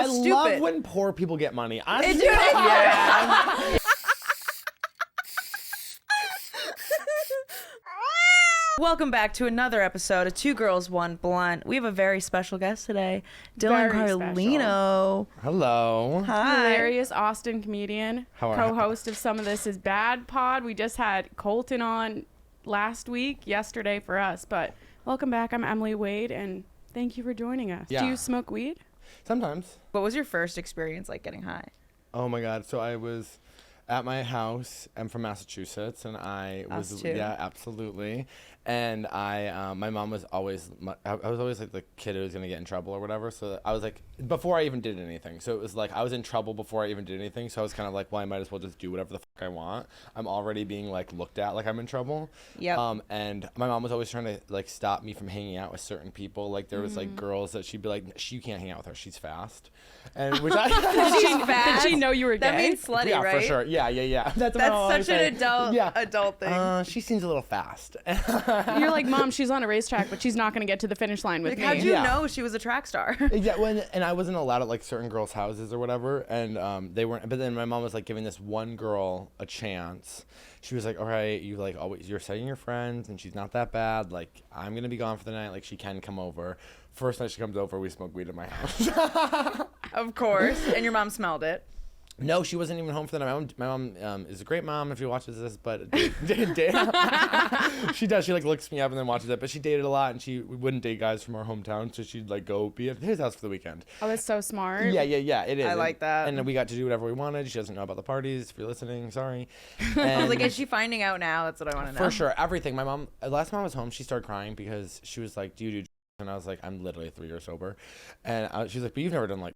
I stupid. love when poor people get money. Yeah. Welcome back to another episode of Two Girls, One Blunt. We have a very special guest today, Dylan Carlino. Hello. Hi. Hilarious Austin comedian, co-host of Some of This Is Bad pod. We just had Colton on yesterday for us, but welcome back. I'm Emily Wade, and thank you for joining us. Yeah. Do you smoke weed? Sometimes. What was your first experience like getting high? Oh my God. So I was at my house. I'm from Massachusetts, and I was, Us too. yeah, absolutely. And my mom was always, I was always like the kid who was going to get in trouble or whatever. So I was like, before I even did anything. So it was like, I was in trouble before I even did anything. So I was kind of like, well, I might as well just do whatever the fuck I want. I'm already being like looked at like I'm in trouble. Yep. And my mom was always trying to like stop me from hanging out with certain people. Like there was like girls that she'd be like, you can't hang out with her. She's fast. And which I, fast. Did she know you were gay? That means slutty, yeah, right? for sure. Yeah. That's such an adult thing. She seems a little fast. You're like, Mom, she's on a racetrack, but she's not going to get to the finish line with Like, me. how'd you Yeah. know she was a track star? Yeah, and I wasn't allowed at like certain girls' houses or whatever, and they weren't. But then my mom was like giving this one girl a chance. She was like, "All right, you like always you're setting your friends, and she's not that bad. Like I'm gonna be gone for the night. Like she can come over. First night she comes over, we smoke weed at my house. Of course. And your mom smelled it. No, she wasn't even home for the night. My mom is a great mom if she watches this, but she does. She like looks me up and then watches it. But she dated a lot, and she wouldn't date guys from our hometown, so she'd like go be at his house for the weekend. Oh, that's so smart. Yeah, it is. I like that. And we got to do whatever we wanted. She doesn't know about the parties. If you're listening, sorry. I was like, is she finding out now? That's what I want to know. For sure, everything. My mom, last time I was home, she started crying because she was like, "Do you do?" Drugs?" And I was like, "I'm literally 3 years sober," and she's like, "But you've never done like."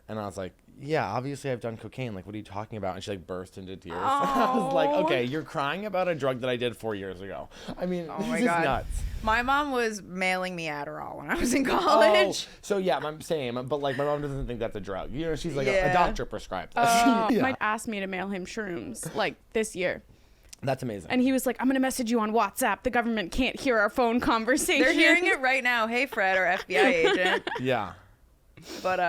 And I was like, yeah, obviously I've done cocaine. Like, what are you talking about? And she like burst into tears. I was like, okay, you're crying about a drug that I did 4 years ago. I mean, Oh this my is God. nuts. My mom was mailing me Adderall when I was in college. So yeah, I'm same. But like, my mom doesn't think that's a drug. You know, she's like, a Yeah. doctor prescribed this. Yeah. Might ask me to mail him shrooms like this year. That's amazing. And he was like, I'm going to message you on WhatsApp. The government can't hear our phone conversation. They're hearing it right now. Hey, Fred, our FBI agent. Yeah. But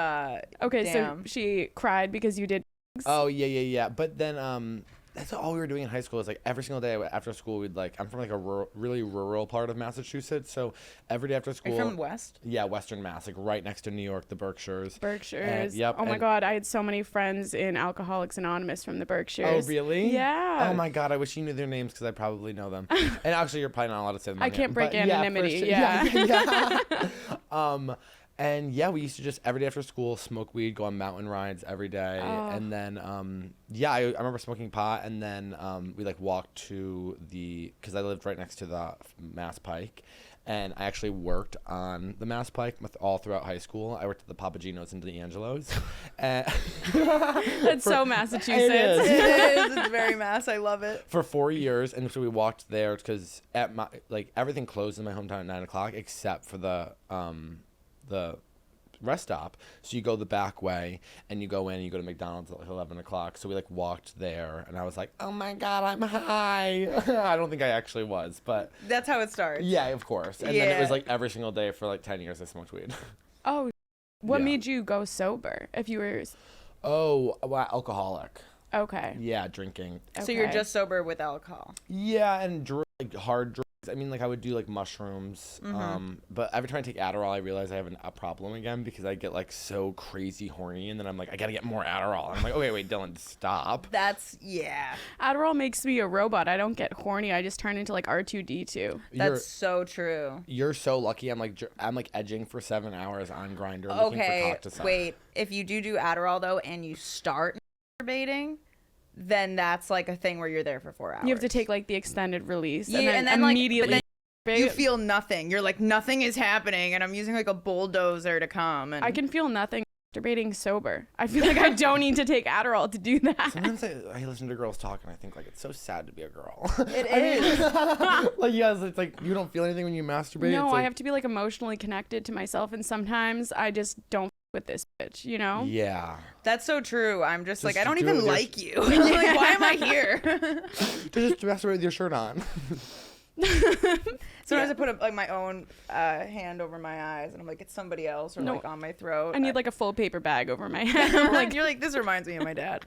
Okay, damn. so she cried because you did. Oh yeah. But then that's all we were doing in high school. Is like every single day after school, we'd like. I'm from like a really rural part of Massachusetts, so every day after Are school. you from West? Yeah, Western Mass, like right next to New York, the Berkshires. Yep. Oh my and- God, I had so many friends in Alcoholics Anonymous from the Berkshires. Oh, really? Yeah. Oh my God, I wish you knew their names because I probably know them. And actually, you're probably not allowed to say them. I on can't here, break but anonymity, for sure. Yeah. And yeah, we used to just every day after school smoke weed, go on mountain rides every day, and then I remember smoking pot, and then we like walked to because I lived right next to the Mass Pike. And I actually worked on the Mass Pike all throughout high school. I worked at the Papagenos and D'Angelo's. That's so Massachusetts. It is. It is. It's very Mass. I love it. For 4 years, and so we walked there because at my everything closed in my hometown at 9 o'clock except for the rest stop. So you go the back way and you go in and you go to McDonald's at like 11 o'clock. So we like walked there and I was like, oh my God, I'm high. I don't think I actually was, but That's how it starts. yeah, of course. And then it was like every single day for like 10 years I smoked weed. Oh, what Yeah. made you go sober if you were. Oh, well, alcoholic. Okay. Yeah, drinking. So you're Okay. just sober with alcohol. Yeah, and like hard drugs. I mean, like I would do like mushrooms, Mm-hmm. but every time I take Adderall, I realize I have a problem again because I get like so crazy horny, and then I'm like, I gotta get more Adderall. And I'm like, okay, wait, Dylan, stop. Yeah. Adderall makes me a robot. I don't get horny. I just turn into like R2D2. That's so true. You're so lucky. I'm like edging for 7 hours on Grindr looking for Okay, cock to suck. wait. If you do Adderall though, and you start masturbating, then that's like a thing where you're there for 4 hours. You have to take like the extended release. Yeah, and then immediately. you feel nothing. You're like, nothing is happening, and I'm using like a bulldozer to come. And I can feel nothing masturbating sober. I feel like I don't need to take Adderall to do that. Sometimes I listen to girls talk and I think like it's so sad to be a girl. It is. Like yes, it's like you don't feel anything when you masturbate. No, It's I like, have to be like emotionally connected to myself, and sometimes I just don't with this bitch, you know? Yeah. That's so true. I'm just like, I don't do it even with your- like you. Like, why am I here? Just masturbate with your shirt on. Sometimes I put my own hand over my eyes, and I'm like, it's somebody else, or like on my throat. I need like a full paper bag over my head. You're like, this reminds me of my dad.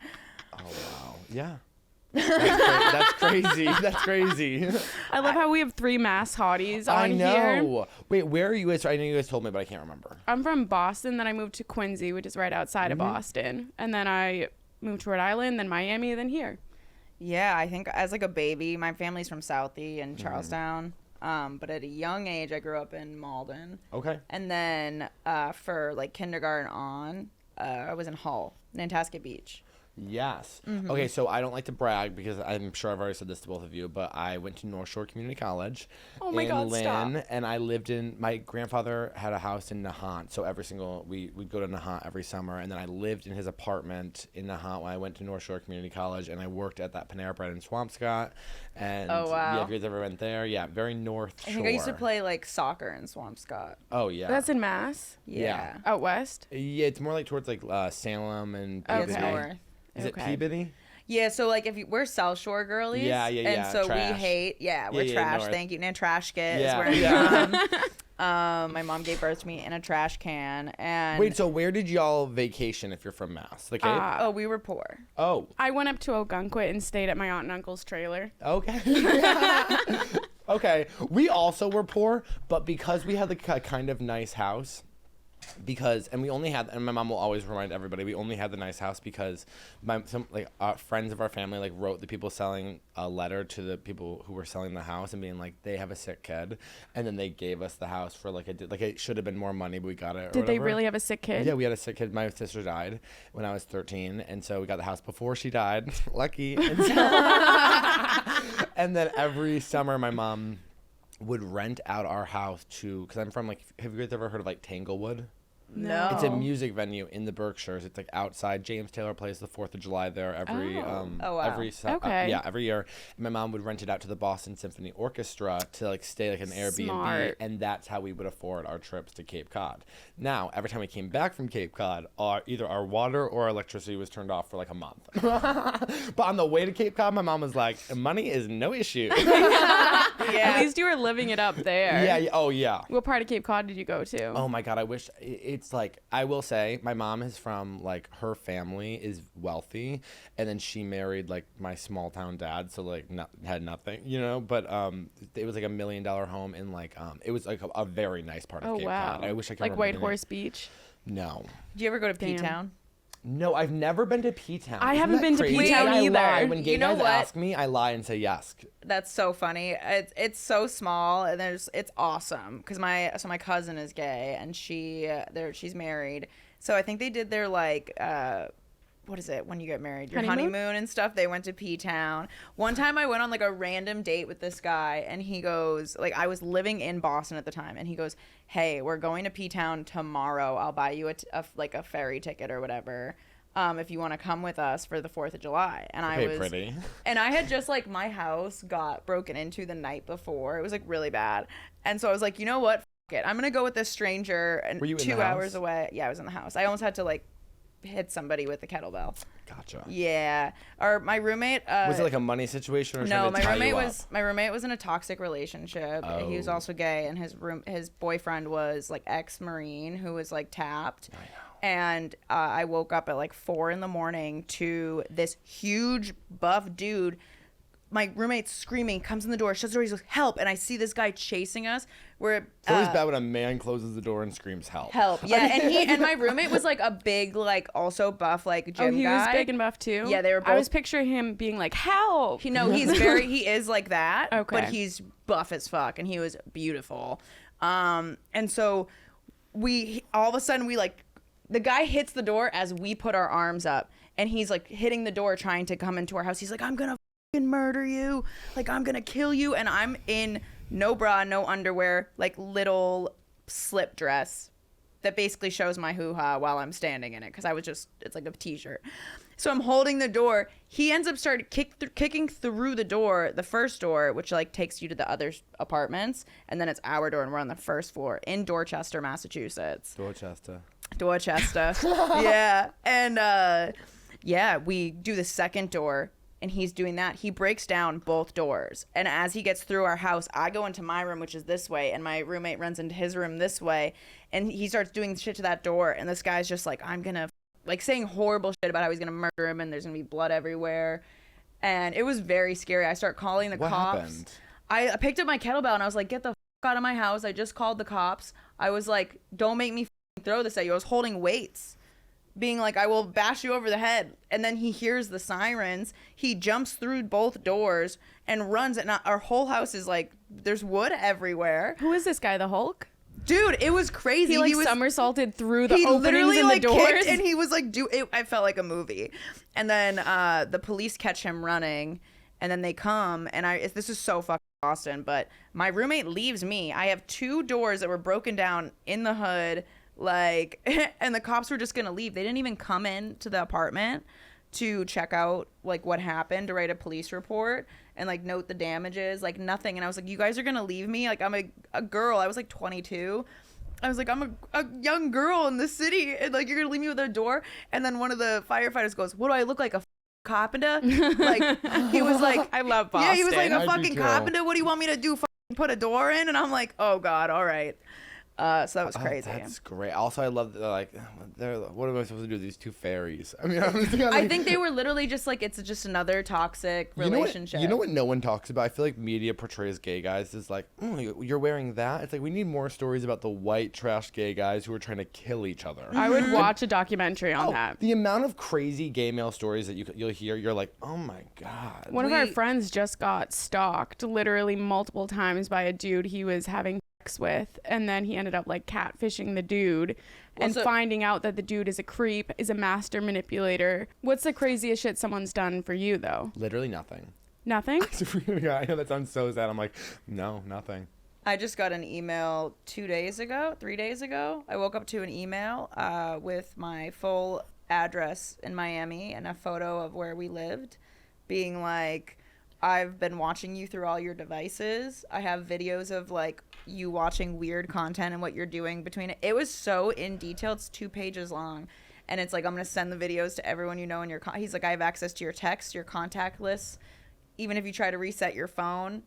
Oh wow, yeah. That's crazy. That's crazy. I love how we have 3 mass hotties on here. I know. Wait, where are you guys? I know you guys told me, but I can't remember. I'm from Boston. Then I moved to Quincy, which is right outside of Boston. And then I moved to Rhode Island, then Miami, then here. Yeah, I think as like a baby, my family's from Southie and Charlestown. But at a young age, I grew up in Malden. Okay. And then for like kindergarten on, I was in Hull, Nantasket Beach. Yes. Okay, so I don't like to brag because I'm sure I've already said this to both of you, but I went to North Shore Community College in Lynn, and I lived in, my grandfather had a house in Nahant, so we'd go to Nahant every summer, and then I lived in his apartment in Nahant when I went to North Shore Community College, and I worked at that Panera Bread in Swampscott, and yeah, if you guys ever went there, yeah, very North Shore. I think I used to play like soccer in Swampscott. Oh, yeah. That's in Mass? Yeah. Out west? Yeah, it's more like towards like Salem and It's north. Is it Peabody? Yeah, so like we're South Shore girlies. Yeah. And so trash. we hate, we're trash. North. Thank you. Nantrashket Yeah. is where I'm from. My mom gave birth to me in a trash can. And wait, so where did y'all vacation if you're from Mass? The Cape? we were poor. Oh. I went up to Ogunquit and stayed at my aunt and uncle's trailer. Okay. Okay. We also were poor, but because we had like a kind of nice house, and we only had, and my mom will always remind everybody, we only had the nice house because some friends of our family like wrote the people selling a letter to the people who were selling the house and being like, they have a sick kid, and then they gave us the house for like it should have been more money, but we got it. Did they really have a sick kid? Yeah, we had a sick kid. My sister died when I was 13, and so we got the house before she died. Lucky. And, and then every summer, my mom would rent out our house because I'm from have you guys ever heard of like Tanglewood? No. It's a music venue in the Berkshires. It's like outside. James Taylor plays the 4th of July there every every year. And my mom would rent it out to the Boston Symphony Orchestra to like stay like an Airbnb, and that's how we would afford our trips to Cape Cod. Now, every time we came back from Cape Cod, either our water or our electricity was turned off for like a month. But on the way to Cape Cod, my mom was like, money is no issue. At least you were living it up there. Yeah. Oh, yeah. What part of Cape Cod did you go to? Oh, my God. I wish it's like, I will say my mom is from like, her family is wealthy, and then she married like my small town dad, so like had nothing, but it was like $1 million home in like it was like a very nice part of Cape Cod. I wish I could like remember White Horse Beach. No. Do you ever go to P-Town? No, I've never been to P-Town. I haven't been to P-Town either. I lie. When gay guys ask me, I lie and say yes. That's so funny. It's so small, and it's awesome because my cousin is gay, and she's married. So I think they did their like what is it when you get married, your honeymoon and stuff. They went to P-Town. One time I went on like a random date with this guy, and he goes, like, I was living in Boston at the time, and he goes, hey, we're going to P-Town tomorrow. I'll buy you a ferry ticket or whatever if you want to come with us for the 4th of July. And I was pretty. And I had just like, my house got broken into the night before. It was like really bad. And so I was like, you know what? F- it. I'm going to go with this stranger. And were you 2 hours away. Yeah, I was in the house. I almost had to like hit somebody with the kettlebell. Gotcha. Yeah. My roommate was it like a money situation or no, my roommate was in a toxic relationship. Oh. He was also gay, and his boyfriend was like ex-Marine who was like tapped. I know. And I woke up at like 4 a.m. to this huge buff dude. My roommate's screaming, comes in the door, shuts the door, he goes, help. And I see this guy chasing us. It's always bad when a man closes the door and screams help. Help. Yeah, and my roommate was like a big, like also buff, like gym guy. Oh, he was big and buff too? Yeah, they were both. I was picturing him being like, help. He is like that, okay. But he's buff as fuck, and he was beautiful. And so all of a sudden the guy hits the door as we put our arms up, and he's like hitting the door trying to come into our house. He's like, I'm gonna murder you, like I'm gonna kill you. And I'm in no bra, no underwear, like little slip dress that basically shows my hoo-ha while I'm standing in it, because it's like a t-shirt. So I'm holding the door. He ends up kicking through the door, the first door, which like takes you to the other apartments, and then it's our door, and we're on the first floor in Dorchester, Massachusetts. Dorchester. Yeah. And we do the second door. and he's doing that. He breaks down both doors. And as he gets through our house, I go into my room, which is this way, and my roommate runs into his room this way. And he starts doing shit to that door. And this guy's just like, I'm going to, like, saying horrible shit about how he's going to murder him and there's going to be blood everywhere. And it was very scary. I start calling the cops. What happened? I picked up my kettlebell and I was like, get the out of my house. I just called the cops. I was like, don't make me throw this at you. I was holding weights, being like, I will bash you over the head. And then he hears the sirens. He jumps through both doors and runs. And our whole house is like, there's wood everywhere. Who is this guy, the Hulk? Dude, it was crazy. He somersaulted through the openings in the doors. Kicked, and he was like, I felt like a movie. And then the police catch him running, and then they come, and this is so fucking Boston, but my roommate leaves me. I have 2 doors that were broken down in the hood, like, and the cops were just gonna leave. They didn't even come in to the apartment to check out like what happened, to write a police report and like note the damages, like nothing. And I was like, you guys are gonna leave me? Like, I'm a girl. I was like 22. I was like, I'm a young girl in the city, and like, you're gonna leave me with a door? And then one of the firefighters goes, what do I look like, a carpenter? Like, he was like, I love Boston. Yeah, he was like, a fucking carpenter? What do you want me to do, put a door in? And I'm like, oh God, all right. So that was crazy. That's great. Also, I love that they're like, what am I supposed to do with these 2 fairies? I mean, I think they were literally just like, it's just another toxic relationship. You know what no one talks about? I feel like media portrays gay guys as like, you're wearing that? It's like, we need more stories about the white trash gay guys who are trying to kill each other. I would watch a documentary on that. The amount of crazy gay male stories that you'll hear, you're like, oh my God. One of our friends just got stalked literally multiple times by a dude he was having with, and then he ended up like catfishing the dude and finding out that the dude is a creep, is a master manipulator. What's the craziest shit someone's done for you though? Literally nothing. Nothing? Yeah, I know that sounds so sad. I'm like, no, nothing. I just got an email 3 days ago. I woke up to an email with my full address in Miami and a photo of where we lived, being like, I've been watching you through all your devices. I have videos of like you watching weird content and what you're doing between it. It was so in detail. It's 2 pages long. And it's like, I'm going to send the videos to everyone you know in your he's like, I have access to your text, your contact lists. Even if you try to reset your phone,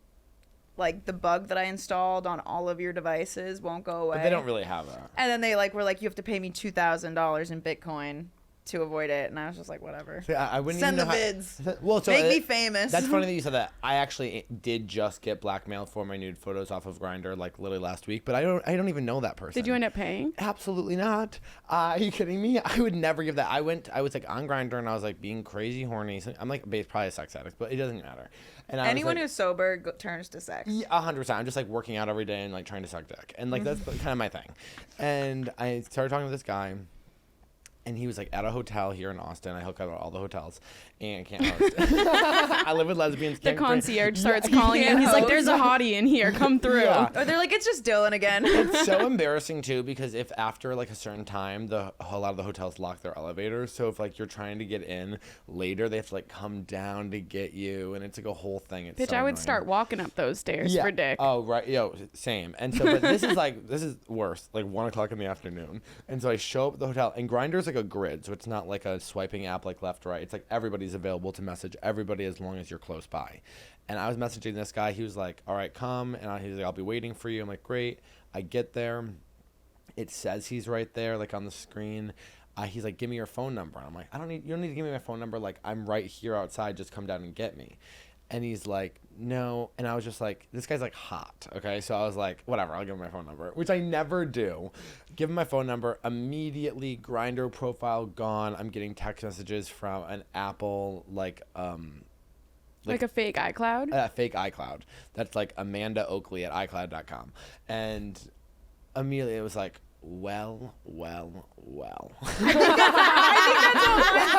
like the bug that I installed on all of your devices won't go away. But they don't really have that. And then they like were like, you have to pay me $2,000 in Bitcoin to avoid it. And I was just like, whatever. See, I wouldn't send even the know vids. Well, so make me famous. That's funny that you said that. I actually did just get blackmailed for my nude photos off of Grindr like literally last week, but I don't even know that person. Did you end up paying? Absolutely not. Are you kidding me? I would never give that. I was like on Grindr and I was like being crazy horny. I'm like probably a sex addict, but it doesn't matter. And anyone who's sober turns to sex. Yeah, 100%. I'm just like working out every day and like trying to suck dick, and like that's kind of my thing. And I started talking to this guy. And he was like at a hotel here in Austin. I hook up at all the hotels and can't host. I live with lesbians. The concierge starts calling you. He's like, there's a hottie in here. Come through. Yeah. Or they're like, it's just Dylan again. It's so embarrassing too, because if after like a certain time, a lot of the hotels lock their elevators. So if like you're trying to get in later, they have to like come down to get you. And it's like a whole thing. It's Bitch, so I would annoying. Start walking up those stairs for dick. Oh, right. Yo, same. And so, but this is worse. Like 1 o'clock in the afternoon. And so I show up at the hotel, and Grindr's like a grid. So it's not like a swiping app like left, right. It's like everybody's available to message everybody as long as you're close by. And I was messaging this guy. He was like, all right, come. And he's like, I'll be waiting for you. I'm like, great. I get there. It says he's right there, like on the screen. He's like, give me your phone number. And I'm like, you don't need to give me my phone number. Like, I'm right here outside. Just come down and get me. And he's like, no. And I was just like, this guy's like hot. Okay. So I was like, whatever, I'll give him my phone number, which I never do. Give him my phone number. Immediately, Grindr profile gone. I'm getting text messages from an Apple, like a fake iCloud? Fake iCloud. That's like Amanda Oakley at iCloud.com. And immediately it was like, well. I think that's what mine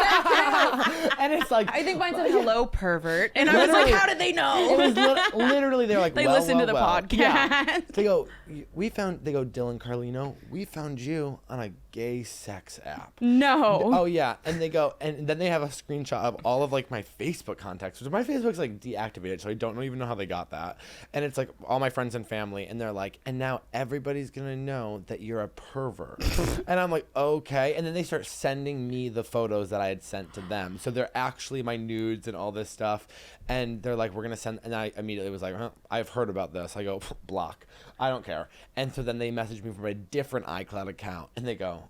said too. And it's like, I think mine said hello pervert, and I was like, how did they know? It was literally they're like, they listen to the podcast. Yeah. They go, Dylan Carlino, we found you on a gay sex app. No. Oh yeah, and they go, and then they have a screenshot of all of like my Facebook contacts, which my Facebook's like deactivated, so I don't even know how they got that. And it's like all my friends and family, and they're like, and now everybody's gonna know that you're a pervert. And I'm like, okay. And then they start sending me the photos that I had sent to them. So they're actually my nudes and all this stuff. And they're like, we're going to send, and I immediately was like, I've heard about this. I go, block. I don't care. And so then they messaged me from a different iCloud account, and they go,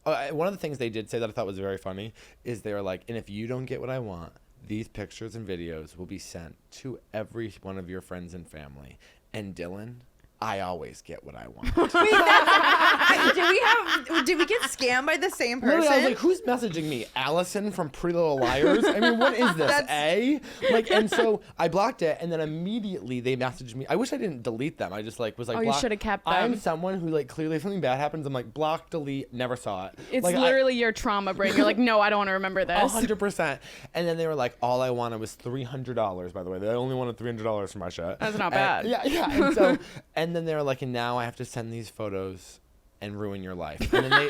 one of the things they did say that I thought was very funny is they were like, and if you don't get what I want, these pictures and videos will be sent to every one of your friends and family. And Dylan, I always get what I want. Wait, did we get scammed by the same person? Literally, I was like, who's messaging me? Allison from Pretty Little Liars? I mean, what is this, Like, and so I blocked it, and then immediately they messaged me. I wish I didn't delete them. I just like was like, you should have kept them. I'm someone who like clearly if something bad happens, I'm like, block, delete, never saw it. It's like, literally your trauma brain. You're like, no, I don't want to remember this. 100%. And then they were like, all I wanted was $300, by the way. They only wanted $300 for my shit. That's not bad. Yeah. And so, and then they were like, and now I have to send these photos and ruin your life. And then they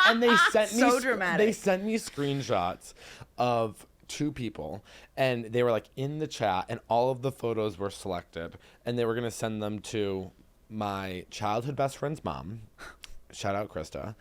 and they sent me so dramatic. They sent me screenshots of 2 people, and they were like in the chat, and all of the photos were selected, and they were gonna send them to my childhood best friend's mom. Shout out Krista.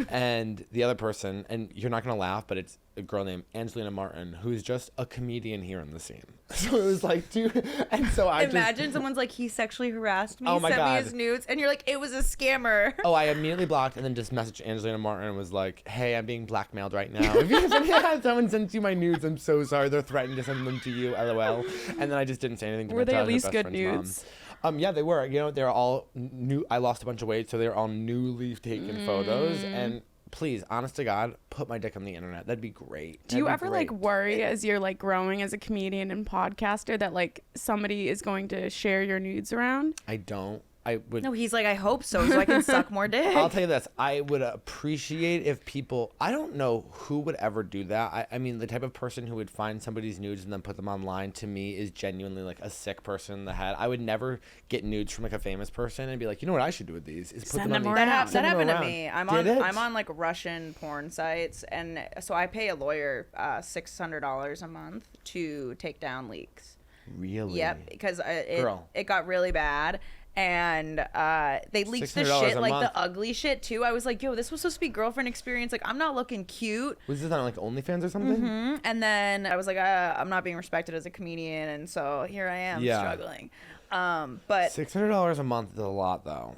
And the other person, and you're not gonna laugh, but it's a girl named Angelina Martin, who's just a comedian here in the scene. So it was like, dude, and so I imagine someone's like, he sexually harassed me, oh my sent God. me his nudes, and you're like, it was a scammer. Oh, I immediately blocked and then just messaged Angelina Martin and was like, hey, I'm being blackmailed right now. If someone sends you my nudes, I'm so sorry. They're threatening to send them to you, LOL. And then I just didn't say anything to Were my they at childhood least best good friend's nudes? mom. Yeah, they were. You know, they're all new. I lost a bunch of weight, so they're all newly taken photos. And please, honest to God, put my dick on the internet. That'd be great. Do you ever like worry as you're like growing as a comedian and podcaster that like somebody is going to share your nudes around? I don't. I would. No, he's like, I hope so I can suck more dick. I'll tell you this. I would appreciate if people, I don't know who would ever do that. I mean, the type of person who would find somebody's nudes and then put them online, to me, is genuinely like a sick person in the head. I would never get nudes from like a famous person and be like, you know what I should do with these? Is put Send them them on around. That happened to me. I'm on like Russian porn sites, and so I pay a lawyer $600 a month to take down leaks. Really? Yep, because it got really bad. And they leaked the $600 shit, a like month. the ugly shit too. I was like, yo, this was supposed to be girlfriend experience. Like, I'm not looking cute. Was this on like OnlyFans or something? Mm-hmm. And then I was like, I'm not being respected as a comedian, and so here I am struggling. But $600 a month is a lot, though.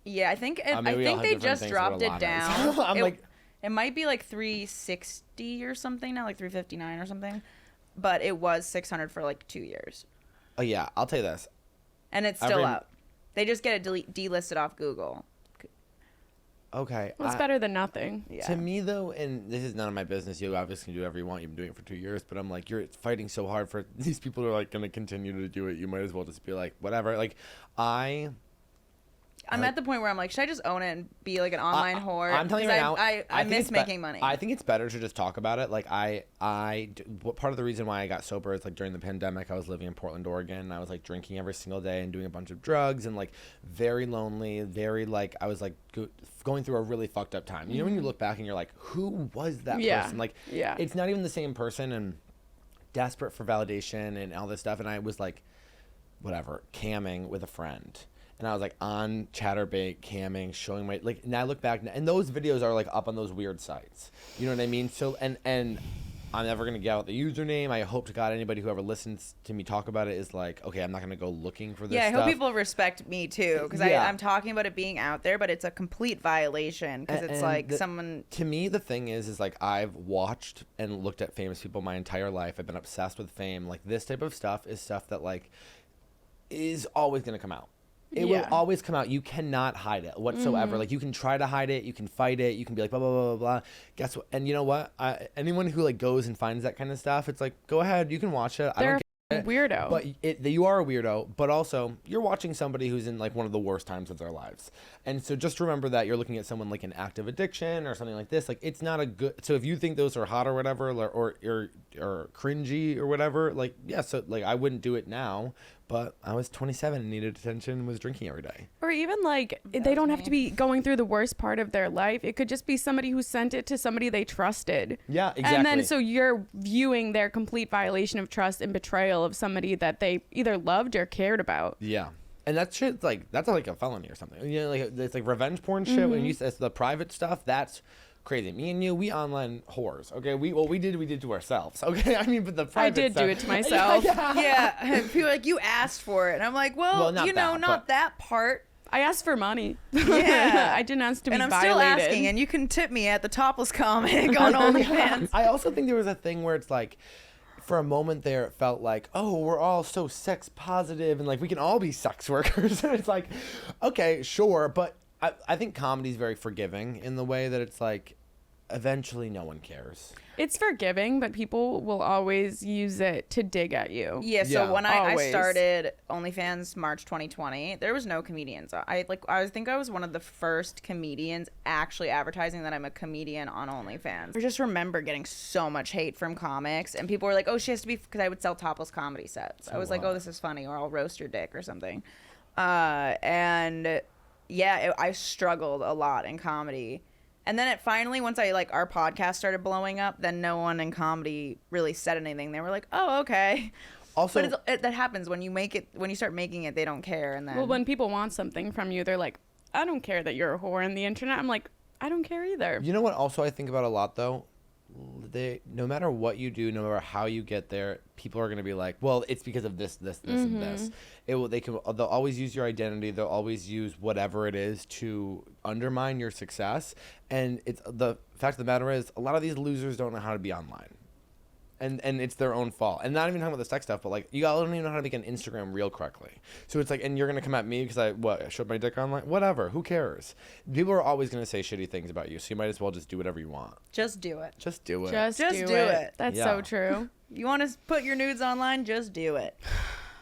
Yeah, I think they just dropped it down. It might be like $360 or something now, like $359 or something. But it was $600 for like 2 years. Oh yeah, I'll tell you this. And it's still up. They just get it delisted off Google. Okay. Well, it's better than nothing. Yeah. To me, though, and this is none of my business. You obviously can do whatever you want. You've been doing it for 2 years. But I'm like, you're fighting so hard for these people who are like going to continue to do it. You might as well just be like, whatever. Like, I'm at the point where I'm like, should I just own it and be like an online whore? I'm telling you right now, I miss making money. I think it's better to just talk about it. Like what part of the reason why I got sober is like during the pandemic, I was living in Portland, Oregon, and I was like drinking every single day and doing a bunch of drugs and like very lonely, very like I was like going through a really fucked up time. You know when you look back and you're like, who was that person? Like, it's not even the same person, and desperate for validation and all this stuff. And I was like, whatever, camming with a friend. And I was like on Chatterbait camming, showing my like. And I look back, and those videos are like up on those weird sites. You know what I mean? So and I'm never gonna get out the username. I hope to God anybody who ever listens to me talk about it is like, okay, I'm not gonna go looking for this. Yeah, I stuff. hope people respect me too, because I'm talking about it being out there, but it's a complete violation because it's like someone. To me, the thing is like I've watched and looked at famous people my entire life. I've been obsessed with fame. Like this type of stuff is stuff that like is always gonna come out. It will always come out. You cannot hide it whatsoever. Mm-hmm. Like you can try to hide it, you can fight it, you can be like blah blah blah blah blah. Guess what? And you know what? Anyone who like goes and finds that kind of stuff, it's like go ahead, you can watch it. They're a weirdo. But you are a weirdo. But also you're watching somebody who's in like one of the worst times of their lives. And so just remember that you're looking at someone like an active addiction or something like this. Like it's not a good. So if you think those are hot or whatever, or cringy or whatever, like so like I wouldn't do it now. But I was 27 and needed attention and was drinking every day. Or even like they don't have to be going through the worst part of their life. It could just be somebody who sent it to somebody they trusted. Yeah, exactly. And then so you're viewing their complete violation of trust and betrayal of somebody that they either loved or cared about. Yeah. And that shit's like, that's like a felony or something. You know, like it's like revenge porn shit. When you say the private stuff, that's crazy. Me and you, we online whores. Okay, we did to ourselves. Okay, I mean, but the private I did stuff, do it to myself. Yeah, people are like, you asked for it, and I'm like, well not not that part. I asked for money. Yeah. I didn't ask to be and I'm violated. still asking, and you can tip me at the topless comic on OnlyFans. I also think there was a thing where it's like, for a moment there, it felt like, oh, we're all so sex positive and like we can all be sex workers. And it's like, okay, sure. But I think comedy is very forgiving in the way that it's like, eventually no one cares. It's forgiving, but people will always use it to dig at you. Yeah, so when I Always. started OnlyFans March 2020, there was no comedians. I think I was one of the first comedians actually advertising that I'm a comedian on OnlyFans. I just remember getting so much hate from comics, and people were like, oh, she has to be, because I would sell topless comedy sets. I was like, oh, this is funny, or I'll roast your dick or something. And yeah, I struggled a lot in comedy. And then it finally, once our podcast started blowing up, then no one in comedy really said anything. They were like, "Oh, okay." Also, but that happens when you start making it, they don't care. And then, well, when people want something from you, they're like, "I don't care that you're a whore on the internet." I'm like, I don't care either. you know what? Also, I think about a lot though. No matter what you do, no matter how you get there, people are gonna be like, well, it's because of this, and this. They'll always use your identity. They'll always use whatever it is to undermine your success. And it's the fact of the matter is, a lot of these losers don't know how to be online. And it's their own fault. And not even talking about the sex stuff, but like, you all don't even know how to make an Instagram reel correctly. So it's like, and you're going to come at me because I showed my dick online? Whatever. Who cares? People are always going to say shitty things about you. So you might as well just do whatever you want. just do it. Just do it. Just do do it. That's Yeah. so true. You want to put your nudes online? Just do it.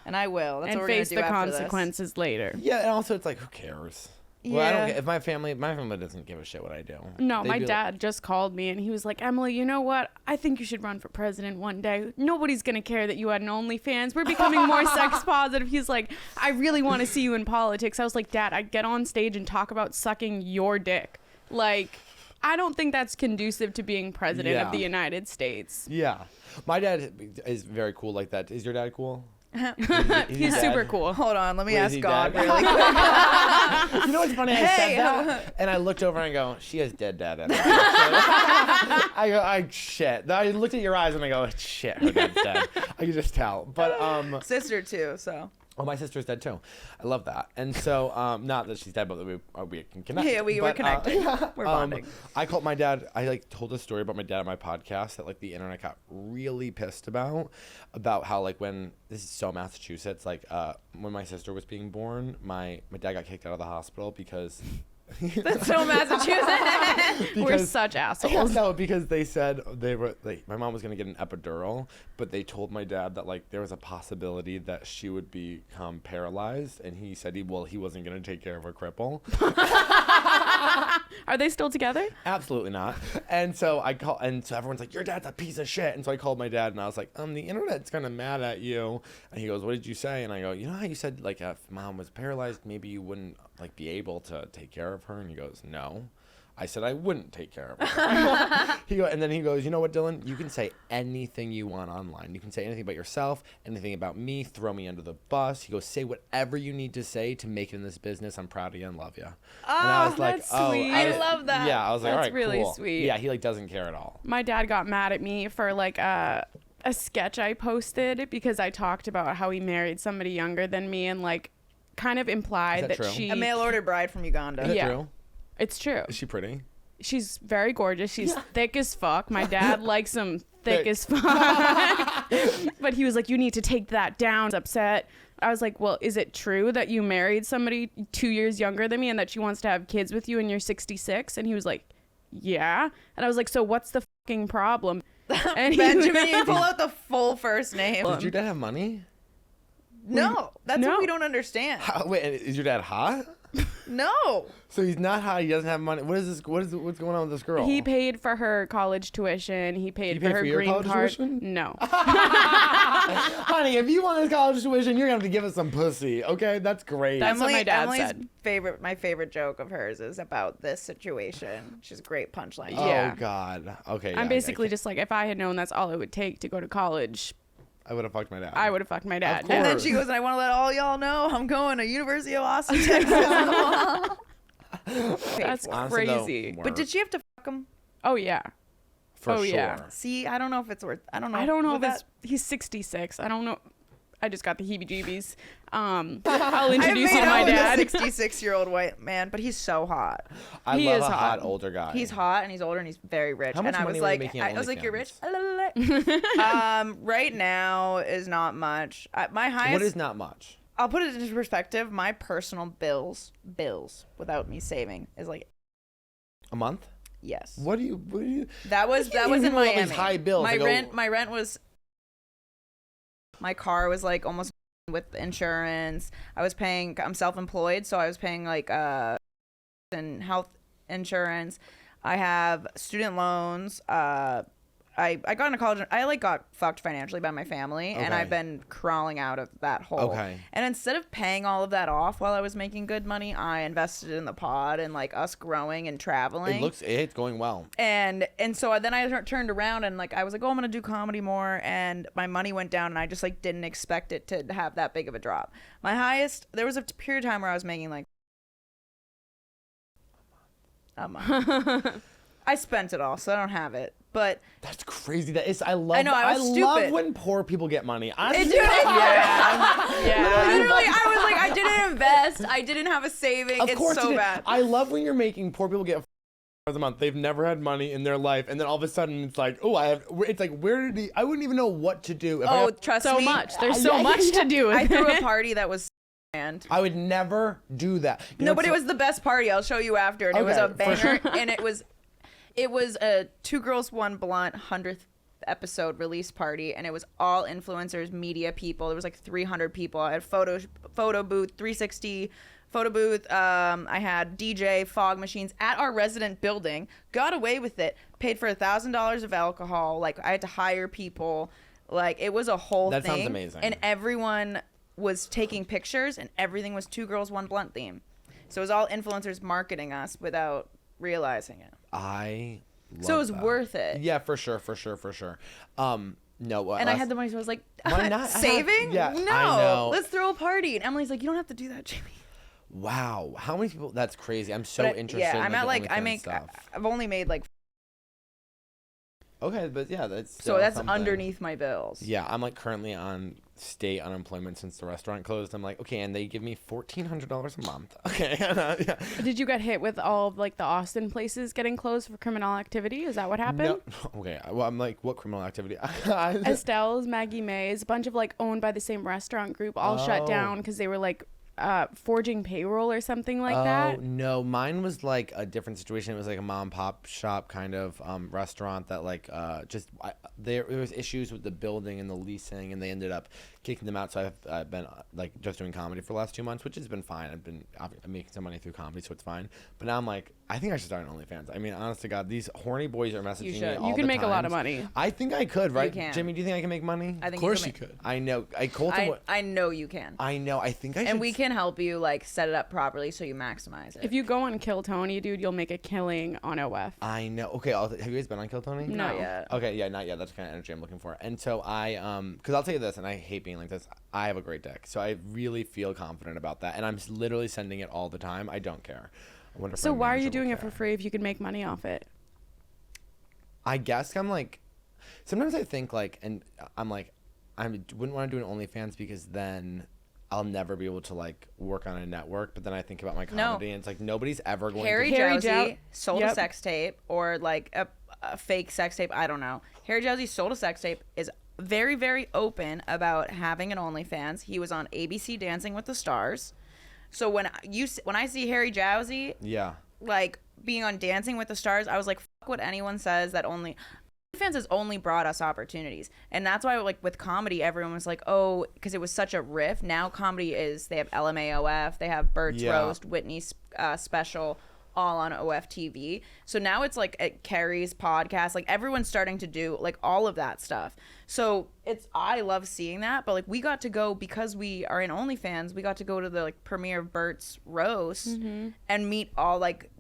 And I will. That's And what we're face gonna do the after consequences later. Yeah, and also it's like, who cares? Well, I don't. Yeah. If my family doesn't give a shit what I do. No, They'd my be dad just called me and he was like, Emily, you know what? I think you should run for president one day. Nobody's going to care that you had an OnlyFans. We're becoming more sex positive. He's like, I really want to see you in politics. I was like, Dad, I'd get on stage and talk about sucking your dick. Like, I don't think that's conducive to being president of the United States. Yeah, my dad is very cool like that. Is your dad cool? He's super cool. Hold on, let me Wait, is ask he God dead? really quick. You know what's funny? I Hey. said that, and I looked over and I go, "She has dead dad." In her. I go, shit." I looked at your eyes and I go, "Shit, her dad's dead." I could just tell. But Sister too, so. oh, my sister's dead too. I love that. And so, not that she's dead, but we can connect. Yeah, we're connected. We're bonding. I called my dad. I told a story about my dad on my podcast that the internet got really pissed about how when this is so Massachusetts, when my sister was being born, my dad got kicked out of the hospital because. That's so Massachusetts. We're such assholes. No, because they said my mom was gonna get an epidural, but they told my dad that there was a possibility that she would become paralyzed, and he said he wasn't gonna take care of a cripple. Are they still together? Absolutely not. And so so everyone's like, your dad's a piece of shit. And so I called my dad and I was like, the internet's kind of mad at you. And he goes, what did you say? And I go, you know how you said if mom was paralyzed, maybe you wouldn't be able to take care of her? And he goes, no. I said I wouldn't take care of her. And then he goes, you know what, Dylan? You can say anything you want online. You can say anything about yourself, anything about me, throw me under the bus. He goes, say whatever you need to say to make it in this business. I'm proud of you and love you. And I was like, that's sweet. I love that. Yeah, I was like, all That's right, really cool. sweet. Yeah, he doesn't care at all. My dad got mad at me for a sketch I posted because I talked about how he married somebody younger than me and kind of implied Is that true? she A mail order bride from Uganda. Is that Yeah. true? It's true. Is she pretty? She's very gorgeous. She's thick as fuck. My dad likes them thick as fuck. But he was like, you need to take that down. I was upset. I was like, well, is it true that you married somebody 2 years younger than me and that she wants to have kids with you and you're 66? And he was like, yeah. And I was like, so what's the fucking problem? And Benjamin, you pull out the full first name. Did your dad have money? No, that's No. what we don't understand. Wait, is your dad hot? No. So he's not hot. He doesn't have money. What is this? What's going on with this girl? He paid for her college tuition. He paid for her your green college card. tuition? No. Honey, if you want this college tuition, you're gonna have to give us some pussy. Okay, that's great. That's what my dad Emily's said. My favorite joke of hers is about this situation. Which is a great punchline. Yeah. Oh God. Okay. I'm yeah, basically I just if I had known that's all it would take to go to college, would have fucked my dad. I would have fucked my dad. Of And then course. she goes, and I want to let all y'all know I'm going to University of Austin, Texas. That's Honestly, though, crazy. word. But did she have to fuck him? Oh yeah. For sure. Yeah. See, I don't know if it's worth. I don't know. I don't know if he's 66. I don't know. I just got the heebie-jeebies. I'll introduce you to my dad. 66-year-old white man, but he's so hot. I love a hot older guy. He's hot and he's older and he's very rich. How much and money were you making on I was like, OnlyFans? you're rich. Right now is not much. My highest. What is not much? I'll put it into perspective. My personal bills without me saving is like a month. Yes. What do you? That was in Miami. These high bills. My rent was. My car was like almost with insurance. I'm self-employed, so I was paying like and health insurance. I have student loans. I got into college. I like got fucked financially by my family, and I've been crawling out of that hole. Okay. And instead of paying all of that off while I was making good money, I invested in the pod and like us growing and traveling. It's going well. And so then I turned around and like I was like, oh, I'm gonna do comedy more, and my money went down, and I just like didn't expect it to have that big of a drop. My highest, there was a period of time where I was making like a month. I spent it all, so I don't have it. But that's crazy. That is, I love. I know. I was stupid. love when poor people get money. Yeah. Yeah. Literally, I was like, I didn't invest. I didn't have a saving. Of course, it's so bad. I love when you're making poor people get a month. They've never had money in their life, and then all of a sudden it's like, oh, I have. It's like, where did he? I wouldn't even know what to do. If trust so me. much. There's so much to do. I threw a party that was. I would never do that. No, but it was the best party. I'll show you after. And it was a banger, and it was a Two Girls One Blunt 100th episode release party, and it was all influencers, media people. There was like 300 people. I had photo booth, 360 photo booth. I had DJ, fog machines at our resident building. Got away with it. Paid for $1,000 of alcohol. Like I had to hire people. Like it was a whole thing. That sounds amazing. And everyone was taking pictures, and everything was Two Girls One Blunt theme. So it was all influencers marketing us without realizing it. So it was worth it. Yeah, for sure. No, and I had the money, so I was like, why not? Saving? Yeah, no, I know. let's throw a party. And Emily's like, you don't have to do that, Jimmy. Wow, how many people? That's crazy. I'm so interested. Yeah, in I'm at like stuff. I've only made like. Okay, but yeah, that's so that's something. Underneath my bills. Yeah, I'm like currently on state unemployment since the restaurant closed. I'm like, okay, and they give me $1,400 a month. Okay. Yeah. Did you get hit with all of like the Austin places getting closed for criminal activity? Is that what happened? No. Okay. Well, I'm like, what criminal activity? Estelle's, Maggie Mae's, a bunch of like owned by the same restaurant group, all shut down because they were like forging payroll or something like that. Oh no, mine was like a different situation. It was like a mom and pop shop kind of restaurant that like there was issues with the building and the leasing, and they ended up kicking them out. So I've been like just doing comedy for the last 2 months, which has been fine. I'm making some money through comedy, so it's fine. But now I'm like, I think I should start an OnlyFans. I mean, honest to God, these horny boys are messaging me all the time. You can make a lot of money. I think I could, right? You can. Jimmy, do you think I can make money? I think of course you could. I know. I know you can. I know. I think I should. And we can help you like set it up properly so you maximize it. If you go on Kill Tony, dude, you'll make a killing on OF. I know. Okay, have you guys been on Kill Tony? No. Not yet. Okay, yeah, not yet. That's the kind of energy I'm looking for. And so because I'll tell you this, and I hate being like this, I have a great dick. So I really feel confident about that. And I'm literally sending it all the time. I don't care. I wonder if So my why are you manager will doing it care. for free if you could make money off it? I guess I'm like, sometimes I think like, and I'm like, I wouldn't want to do an OnlyFans because then I'll never be able to like work on a network. But then I think about my comedy, and it's like nobody's ever going Harry to. Jowsey sold a Yep. sex tape, or like a fake sex tape. I don't know. Harry Jowsey sold a sex tape, is very, very open about having an OnlyFans. He was on ABC Dancing with the Stars. So when I see Harry Jowsey, Yeah. like being on Dancing with the Stars, I was like, fuck what anyone says that OnlyFans has only brought us opportunities. And that's why like with comedy, everyone was like, oh, because it was such a riff. Now comedy they have LMAOF, they have Bert's Roast, Whitney's special, all on OF TV. So now it's like at Carrie's podcast, like everyone's starting to do like all of that stuff. So I love seeing that, but like we got to go, because we are in OnlyFans, we got to go to the like premiere of Bert's Roast and meet all like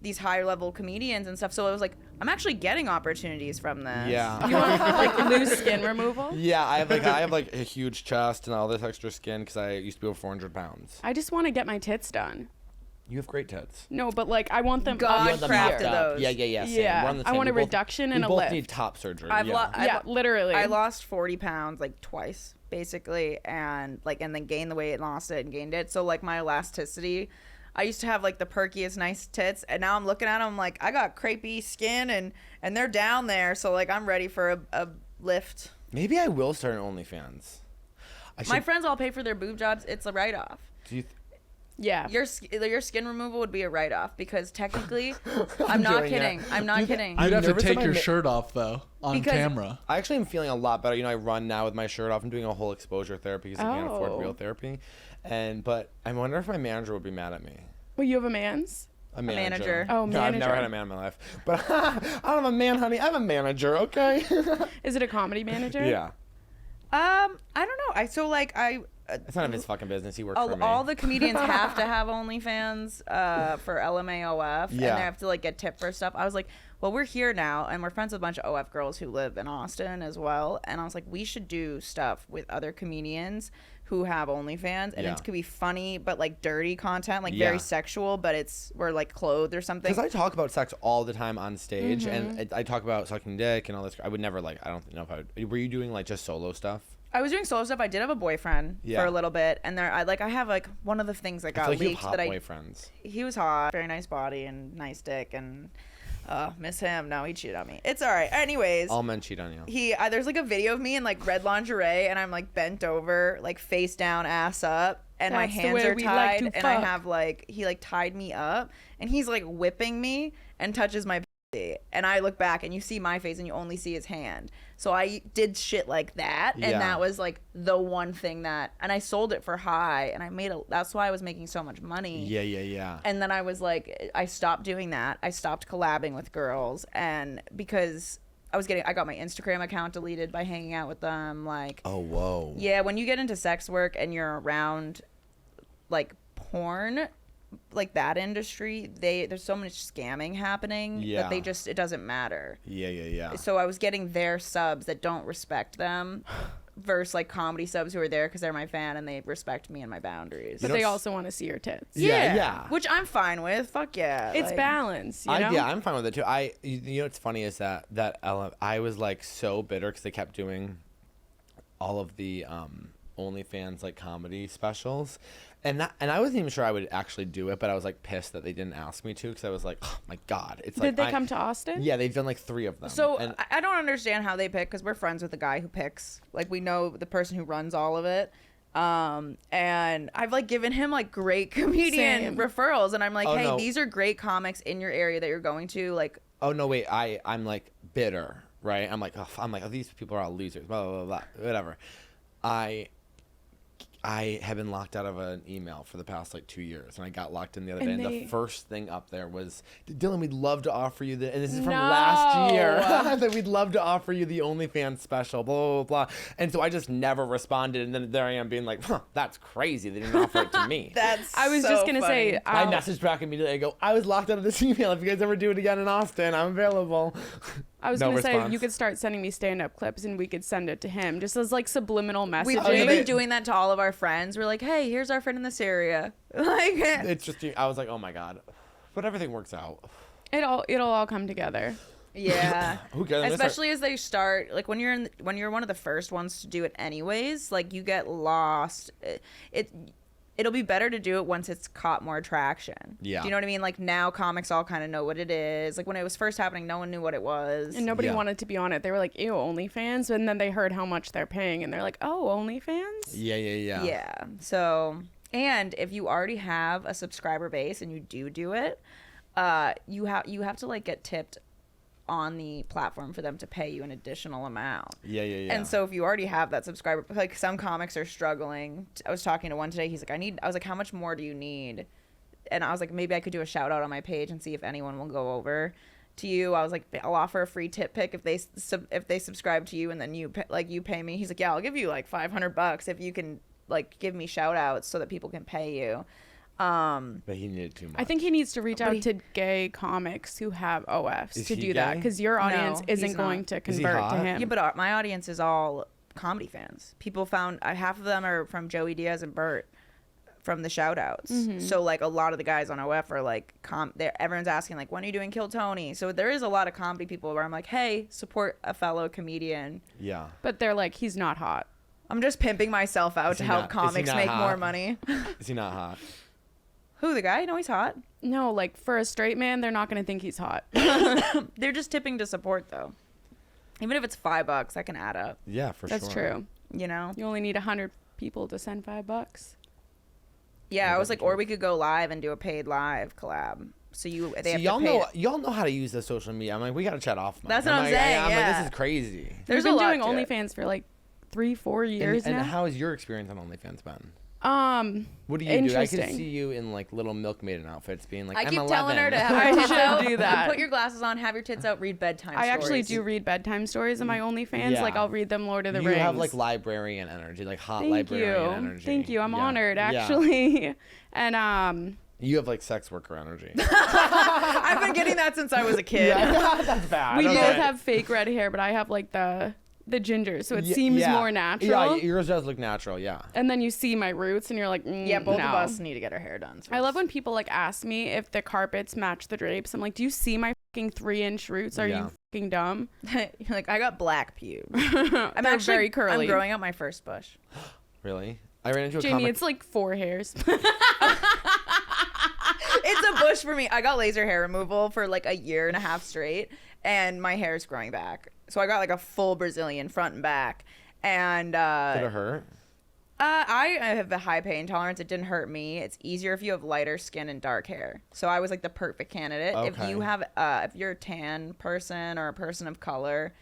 these higher level comedians and stuff. So it was like, I'm actually getting opportunities from this. Yeah. You want like loose skin removal? Yeah, I have like a huge chest and all this extra skin because I used to be over 400 pounds. I just want to get my tits done. You have great tits. No, but like I want them. God You want them crafted mocked up. those. Yeah. Same. Yeah. We're on the I same. want a We both- reduction and a We both lift. need top surgery. Yeah, literally. I lost 40 pounds like twice basically, and then gained the weight and lost it and gained it. So like my elasticity, I used to have like the perkiest nice tits, and now I'm looking at them like I got crepey skin and they're down there. So like I'm ready for a lift. Maybe I will start an OnlyFans. My friends all pay for their boob jobs. It's a write-off. Do you? Yeah. Your skin removal would be a write-off because technically, I'm not kidding. I'm not kidding. You'd have to nervous take that your my shirt off though on Because- camera. I actually am feeling a lot better. You know, I run now with my shirt off. I'm doing a whole exposure therapy because I can't afford real therapy. But I wonder if my manager would be mad at me. Well, you have a man's? A manager. manager. Oh, No, I've never manager. had a man in my life. But I don't have a man, honey. I have a manager, okay? Is it a comedy manager? Yeah. I don't know. It's none of his fucking business. He works for me. All the comedians have to have OnlyFans for LMAOF, and they Yeah. have to like get tipped for stuff. I was like, well, we're here now, and we're friends with a bunch of OF girls who live in Austin as well. And I was like, we should do stuff with other comedians who have OnlyFans, and Yeah. it could be funny but like dirty content, like Yeah. very sexual, but we're like clothed or something. Because I talk about sex all the time on stage, and I talk about sucking dick and all this. I would never I don't know if I would. Were you doing like just solo stuff? I was doing solo stuff. I did have a boyfriend for Yeah. a little bit, and I have like one of the things that I got feel like you have leaked hot that boyfriends. he was hot, very nice body and nice dick, and miss him. No, he cheated on me. It's all right. Anyways, All men cheat on you. there's like a video of me in like red lingerie, and I'm like bent over, like face down, ass up, and my That's the hands way are we tied, like to and I fuck. have like he like tied me up, and he's like whipping me and touches my pussy, and I look back and you see my face and you only see his hand. So I did shit like that, and Yeah. that was like the one thing and I sold it for high, and that's why I was making so much money. Yeah. And then I was like, I stopped doing that. I stopped collabing with girls, and because I got my Instagram account deleted by hanging out with them. Like, Oh, whoa. yeah, when you get into sex work and you're around like porn, like that industry, there's so much scamming happening Yeah. that it doesn't matter. Yeah. So I was getting their subs that don't respect them versus like comedy subs who are there because they're my fan and they respect me and my boundaries. But know, they it's- also want to see your tits. Yeah. Which I'm fine with. Fuck yeah. It's like, balance, you know? I'm fine with it too. You know what's funny is that I was like so bitter because they kept doing all of the OnlyFans like comedy specials, and I wasn't even sure I would actually do it, but I was like pissed that they didn't ask me to because I was like, oh my god, it's like Did they come to Austin? Yeah, they've done like 3 of them. So and I don't understand how they pick because we're friends with the guy who picks. Like we know the person who runs all of it. And I've like given him like great comedian Same. referrals, and I'm like, Oh, hey, no. these are great comics in your area that you're going to. Like, oh no, wait, I'm like bitter, right? I'm like, oh, these people are all losers, blah blah blah, blah whatever. I have been locked out of an email for the past like 2 years, and I got locked in the other day. And the first thing up there was, Dylan, we'd love to offer you the, and this is from last year, that we'd love to offer you the OnlyFans special, blah, blah, blah. And so I just never responded. And then there I am being like, that's crazy. They didn't offer it to me. I was just going to say. I messaged back immediately. I go, I was locked out of this email. If you guys ever do it again in Austin, I'm available. I was No going to say, response. you could start sending me stand-up clips and we could send it to him just as like subliminal messaging. we've been doing that to all of our friends. We're like, hey, here's our friend in this area. Like, It's just, I was like, oh my God. But everything works out. It'll all come together. yeah. Who cares? Especially as they start, like when you're one of the first ones to do it anyways, like you get lost. It'll be better to do it once it's caught more traction. Yeah. Do you know what I mean? Like now comics all kind of know what it is. Like when it was first happening, no one knew what it was. And nobody Yeah. wanted to be on it. They were like, ew, OnlyFans. And then they heard how much they're paying and they're like, oh, OnlyFans? Yeah. Yeah. So, and if you already have a subscriber base and you do it, you have to like get tipped on the platform for them to pay you an additional amount. Yeah. And so if you already have that subscriber, like some comics are struggling. I was talking to one today. He's like, I was like, how much more do you need? And I was like, maybe I could do a shout out on my page and see if anyone will go over to you. I was like, I'll offer a free tip pick if they subscribe to you and then you pay me. He's like, yeah, I'll give you like $500 if you can like give me shout outs so that people can pay you. But he needed too much. I think he needs to reach out to gay comics who have OFs Is to he do that gay? because your audience No, isn't he's going not. to Is he convert to hot? him. Yeah, but my audience is all comedy fans. People found half of them are from Joey Diaz and Bert from the shout outs. So like a lot of the guys on OF are like everyone's asking like, when are you doing Kill Tony? So there is a lot of comedy people where I'm like, hey, support a fellow comedian. Yeah. But they're like, he's not hot. I'm just pimping myself out to help comics make more money. Is he not hot? Who, the guy? No, he's hot. No, like for a straight man, they're not gonna think he's hot. They're just tipping to support though. Even if it's $5, that can add up. Yeah, for sure. That's true. You know? You only need 100 people to send $5. Yeah, I was like, or we could go live and do a paid live collab. So y'all know how to use the social media. I'm like, we gotta chat off. That's what I'm saying. I'm yeah. like, this is crazy. There's been doing OnlyFans for like 3-4 years now. And how has your experience on OnlyFans been? What do you do? I can see you in like little milkmaiden outfits, being like, I keep I'm 11. telling her to have her tits out. do that. Put your glasses on, have your tits out, read bedtime stories. I actually do read bedtime stories in my OnlyFans. Yeah. Like I'll read them Lord of the Rings. You have like librarian energy, like hot librarian energy. Thank you. I'm honored actually. And you have like sex worker energy. I've been getting that since I was a kid. Yeah, that's bad. We both have fake red hair, but I have like the ginger, so it seems more natural. Yeah, yours does look natural, yeah. And then you see my roots and you're like, yeah, both of us need to get our hair done. So I love when people like ask me if the carpets match the drapes. I'm like, do you see my fucking 3-inch roots? Are you fucking dumb? You're like, I got black pubes. I'm actually very curly. I'm growing out my first bush. Really? I ran into a Jamie, comic. it's like 4 hairs. It's a bush for me. I got laser hair removal for like a year and a half straight, and my hair is growing back. So I got like a full Brazilian front and back. And did it hurt? I have a high pain tolerance. It didn't hurt me. It's easier if you have lighter skin and dark hair. So I was like the perfect candidate. Okay. If you have if you're a tan person or a person of color,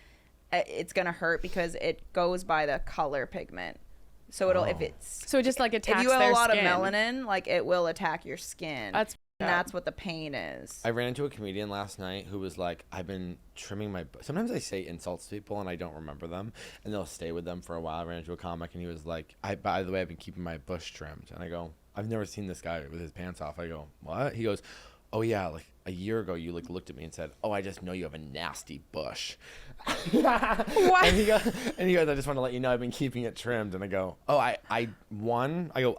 it's gonna hurt because it goes by the color pigment. So it'll if it's so it just like attacks if you have a lot skin. of melanin, like it will attack your skin. That's what the pain is. I ran into a comedian last night who was like, I've been trimming my... Sometimes I say insults to people and I don't remember them, and they'll stay with them for a while. I ran into a comic and he was like, by the way, I've been keeping my bush trimmed. And I go, I've never seen this guy with his pants off. I go, what? He goes, oh yeah, like a year ago you like looked at me and said, oh, I just know you have a nasty bush. What? And he goes, I just want to let you know I've been keeping it trimmed. And I go, oh, I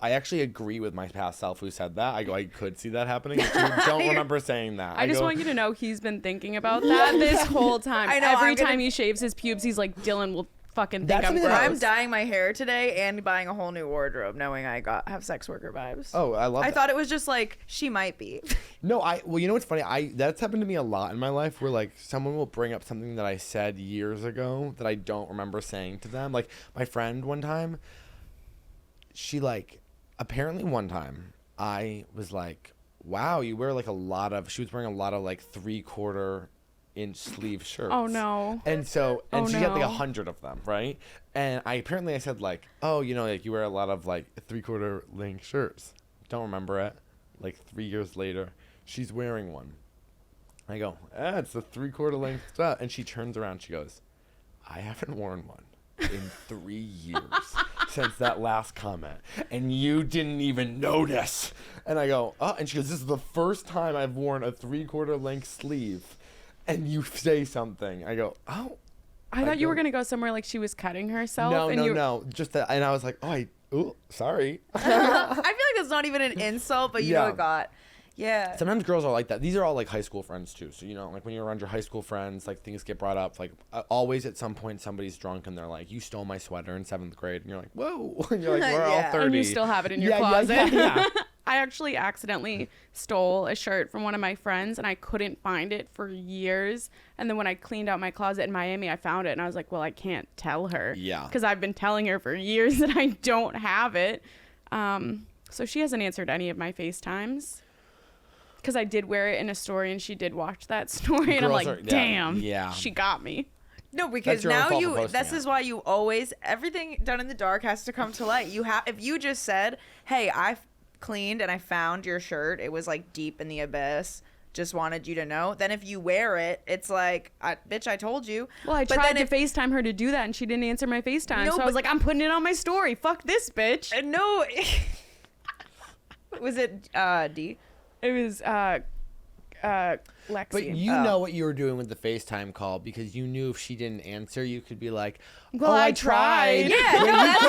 actually agree with my past self who said that. I go, I could see that happening. I don't remember saying that. I just want you to know he's been thinking about that this whole time. I know, every time he shaves his pubes, he's like, Dylan will fucking think I'm gross. I'm dyeing my hair today and buying a whole new wardrobe, knowing I have sex worker vibes. Oh, I love. I thought it was just like she might be. No, well, you know what's funny? That's happened to me a lot in my life, where like someone will bring up something that I said years ago that I don't remember saying to them. Like my friend one time, she like apparently one time I was like, wow, you wear like a lot of. She was wearing a lot of like 3/4 inch sleeve shirts. Oh no. And so she had like 100 of them, right? And I said like, oh, you know, like you wear a lot of like 3/4 length shirts. Don't remember it. Like 3 years later, she's wearing one. I go, it's the 3/4 length stuff. And she turns around, she goes, I haven't worn one in 3 years since that last comment, and you didn't even notice. And I go, oh, and she goes, this is the first time I've worn a 3/4 length sleeve. And you say something. I go, oh. I thought you were going to go somewhere like she was cutting herself. No. Just that. And I was like, sorry. I feel like that's not even an insult, but you know it got. Yeah. Sometimes girls are like that. These are all like high school friends too. So, you know, like when you're around your high school friends, like things get brought up. Like always at some point somebody's drunk and they're like, you stole my sweater in 7th grade. And you're like, whoa. And you're like, we're all 30. And you still have it in your closet. Yeah. I actually accidentally stole a shirt from one of my friends and I couldn't find it for years. And then when I cleaned out my closet in Miami, I found it and I was like, well, I can't tell her. Yeah. Because I've been telling her for years that I don't have it. So she hasn't answered any of my FaceTimes. Because I did wear it in a story and she did watch that story. And I'm like, damn, she got me. No, because now this is why you always, everything done in the dark has to come to light. If you just said, hey, I cleaned and I found your shirt, it was like deep in the abyss, just wanted you to know, then if you wear it, it's like, bitch, I told you. Well, I tried to FaceTime her to do that and she didn't answer my FaceTime. So I was like, I'm putting it on my story. Fuck this bitch. No. Was it D? It was Lexi. But you know what you were doing with the FaceTime call because you knew if she didn't answer, you could be like, well, I tried. Yeah, that's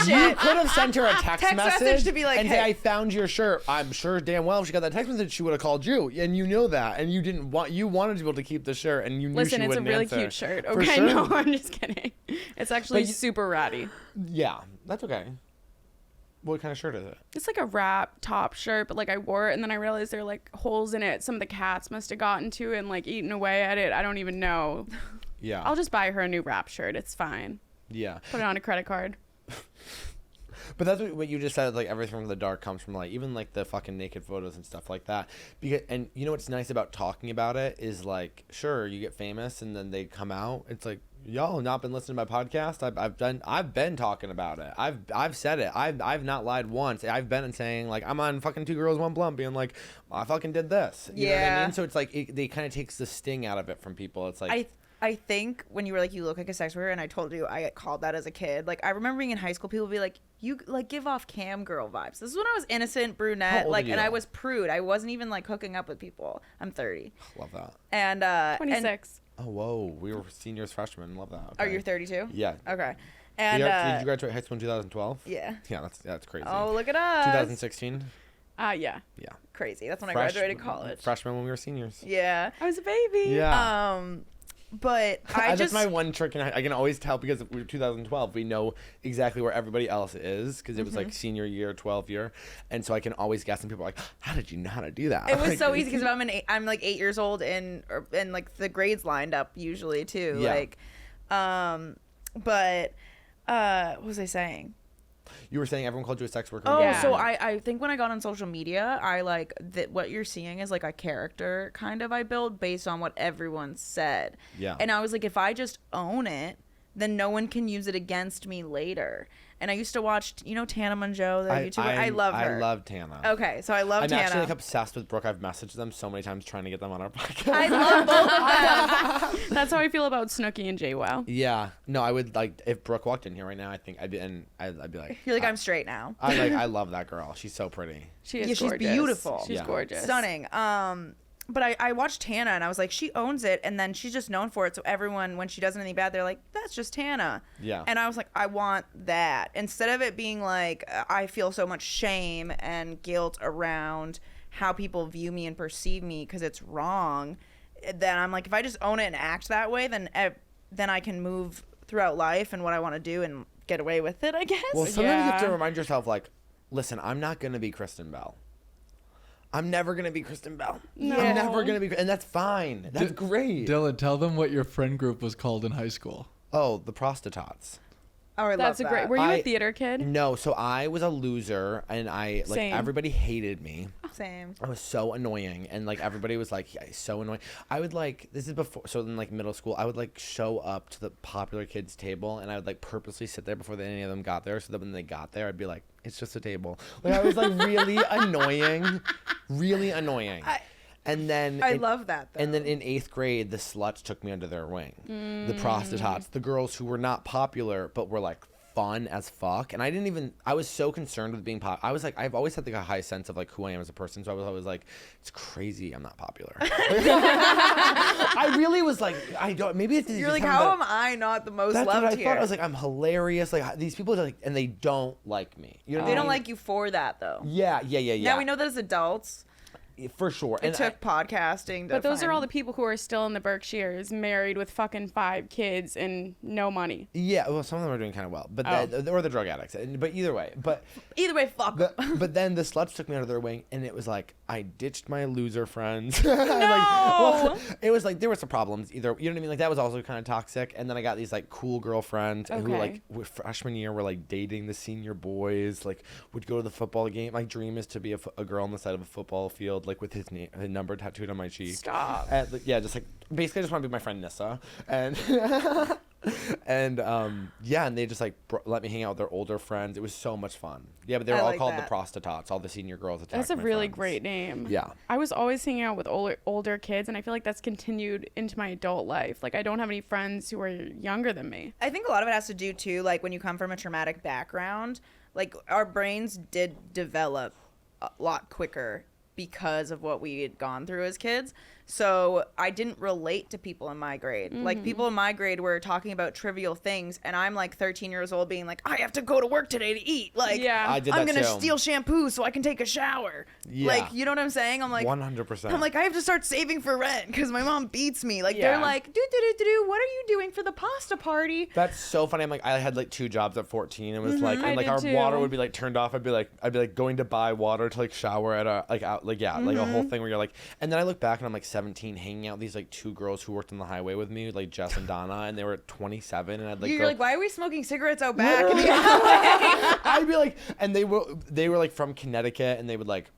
bullshit. You could have sent her a text message to be like, and hey. say, I found your shirt. I'm sure damn well if she got that text message, she would have called you. And you know that. And you wanted to be able to keep the shirt and you knew Listen, she wouldn't answer. it's a really cute shirt. For Okay, sure. no, I'm just kidding. It's actually super ratty. Yeah, that's okay. What kind of shirt is it? It's like a wrap top shirt, but like I wore it and then I realized there are like holes in it. Some of the cats must have gotten to it and like eaten away at it. I don't even know. Yeah. I'll just buy her a new wrap shirt. It's fine. Yeah. Put it on a credit card. But that's what you just said. Like everything from the dark comes from like even like the fucking naked photos and stuff like that. Because and you know what's nice about talking about it is like sure you get famous and then they come out. It's like y'all have not been listening to my podcast. I've been talking about it. I've said it. I've not lied once. I've been saying like I'm on fucking 2 Girls 1 Blunt being like I fucking did this. You know what I mean? So it's like they kind of takes the sting out of it from people. It's like I think when you were like, you look like a sex worker, and I told you I get called that as a kid. Like, I remember being in high school, people would be like, you like give off cam girl vibes. This is when I was innocent, brunette, like, and I was prude. I wasn't even like hooking up with people. I'm 30. Love that. And 26. Oh whoa, we were seniors, freshmen. Love that. Okay. Are you 32? Yeah. Okay. And did you graduate high school in 2012? Yeah. Yeah, that's crazy. Oh, look at us. 2016. Yeah. Yeah. Crazy. That's when I graduated college. Freshman when we were seniors. Yeah. I was a baby. Yeah. But that's my one trick, and I can always tell because we were 2012. We know exactly where everybody else is because it was like senior year, 12 year, and so I can always guess. And people are like, "How did you know how to do that?" It was so easy because I'm like 8 years old and like the grades lined up usually too. Yeah. Like, but what was I saying? You were saying everyone called you a sex worker. Oh, Yeah. so I think when I got on social media, I like that what you're seeing is like a character kind of I build based on what everyone said. Yeah. And I was like, if I just own it, then no one can use it against me later. And I used to watch, Tana Mongeau, the YouTuber. I love her. I love Tana. Okay, so I love I'm Tana. actually like obsessed with Brooke. I've messaged them so many times trying to get them on our podcast. I love both of them. That's how I feel about Snooki and JWoww. Yeah. No, I would like if Brooke walked in here right now. I think I'd be like. You're like, I'm straight now. I love that girl. She's so pretty. She is she's gorgeous. beautiful. She's gorgeous. Stunning. But I watched Tana and I was like, she owns it, and then she's just known for it. So everyone, when she does anything bad, they're like, that's just Tana. Yeah. And I was like, I want that. Instead of it being like, I feel so much shame and guilt around how people view me and perceive me because it's wrong, then I'm like, if I just own it and act that way, then I can move throughout life and what I want to do and get away with it, I guess. Well, sometimes you have to remind yourself, like, listen, I'm not gonna be Kristen Bell. I'm never gonna be Kristen Bell. No. I'm never gonna be, and that's fine. That's great. Dylan, tell them what your friend group was called in high school. Oh, the Prostitutes. Oh, I That's love a great. that. Were you a theater kid? No, so I was a loser, and Same. everybody hated me. Same. I was so annoying, and like everybody was like, yeah, he's so annoying. I would like this is before, so in like middle school, I would like show up to the popular kids table, and I would like purposely sit there before any of them got there, so that when they got there, I'd be like, it's just a table. Like I was like really annoying, really annoying. And then I love that, though. And then in 8th grade, the sluts took me under their wing. The prostitutes, the girls who were not popular but were like fun as fuck. And I was so concerned with being I was like, I've always had like a high sense of like who I am as a person. So I was always like, it's crazy I'm not popular. I really was like, maybe it's You're like, how am I not the most that's loved what I here? thought. I was like, I'm hilarious. Like these people are like, and they don't like me. You know what They I don't mean? like you for that, though. Yeah. Now we know that as adults. For sure. It took podcasting to But those are find- all the people who are still in the Berkshires, married with fucking 5 kids and no money. Yeah, well, some of them are doing kind of well, but or the drug addicts. But either way, fuck. But then the sluts took me under their wing, and it was like I ditched my loser friends. No. It was like there were some problems. Either you know what I mean, like that was also kind of toxic. And then I got these like cool girlfriends who like freshman year were like dating the senior boys. Like would go to the football game. My dream is to be a girl on the side of a football field, like with his number tattooed on my cheek. Stop. And, yeah, just like basically I just want to be my friend Nissa, and and they just like let me hang out with their older friends. It was so much fun. Yeah, but they were all called the Prostitutes, all the senior girls. That's a really great name. Yeah. I was always hanging out with older kids, and I feel like that's continued into my adult life. Like I don't have any friends who are younger than me. I think a lot of it has to do too, like when you come from a traumatic background, like our brains did develop a lot quicker because of what we had gone through as kids. So I didn't relate to people in my grade. Like, people in my grade were talking about trivial things, and I'm like 13 years old being like, I have to go to work today to eat. Like, I did that I'm going to too. steal shampoo so I can take a shower. Yeah. Like, you know what I'm saying? I'm like, 100%. I'm like, I have to start saving for rent because my mom beats me. Like, Yeah. they're like, what are you doing for the pasta party? That's so funny. I'm like, I had like 2 jobs at 14. It was like, and I like did our too. water would be like turned off. I'd be like going to buy water to like shower at a like out like like a whole thing where you're like, and then I look back and I'm like 17 hanging out with these like 2 girls who worked on the highway with me, like Jess and Donna, and they were 27, and I'd like You're like, why are we smoking cigarettes out back? In the I'd be like, and they were like from Connecticut, and they would like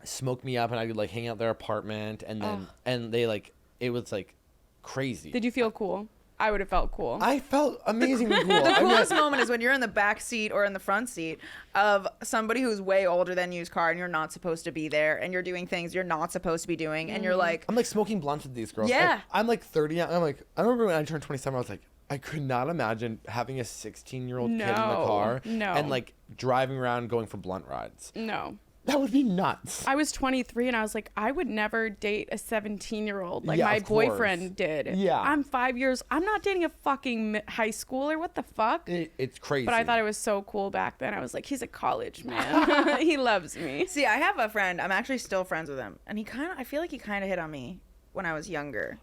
smoke me up, and I would like hang out their apartment, and then and they like, it was like crazy. Did you feel cool? I would have felt cool. I felt amazingly cool. The coolest moment is when you're in the back seat or in the front seat of somebody who's way older than you's car, and you're not supposed to be there, and you're doing things you're not supposed to be doing, and you're like, I'm like smoking blunts with these girls. Yeah. I'm like 30. I'm like, I remember when I turned 27, I was like, I could not imagine having a 16-year-old kid in the car and like driving around going for blunt rides. No. That would be nuts. I was 23 and I was like, I would never date a 17-year-old like Yeah, my of course. boyfriend did. Yeah. I'm 5 years. I'm not dating a fucking high schooler. What the fuck? It's crazy. But I thought it was so cool back then. I was like, he's a college man. He loves me. see, I have a friend. I'm actually still friends with him, and I feel like he kind of hit on me when I was younger.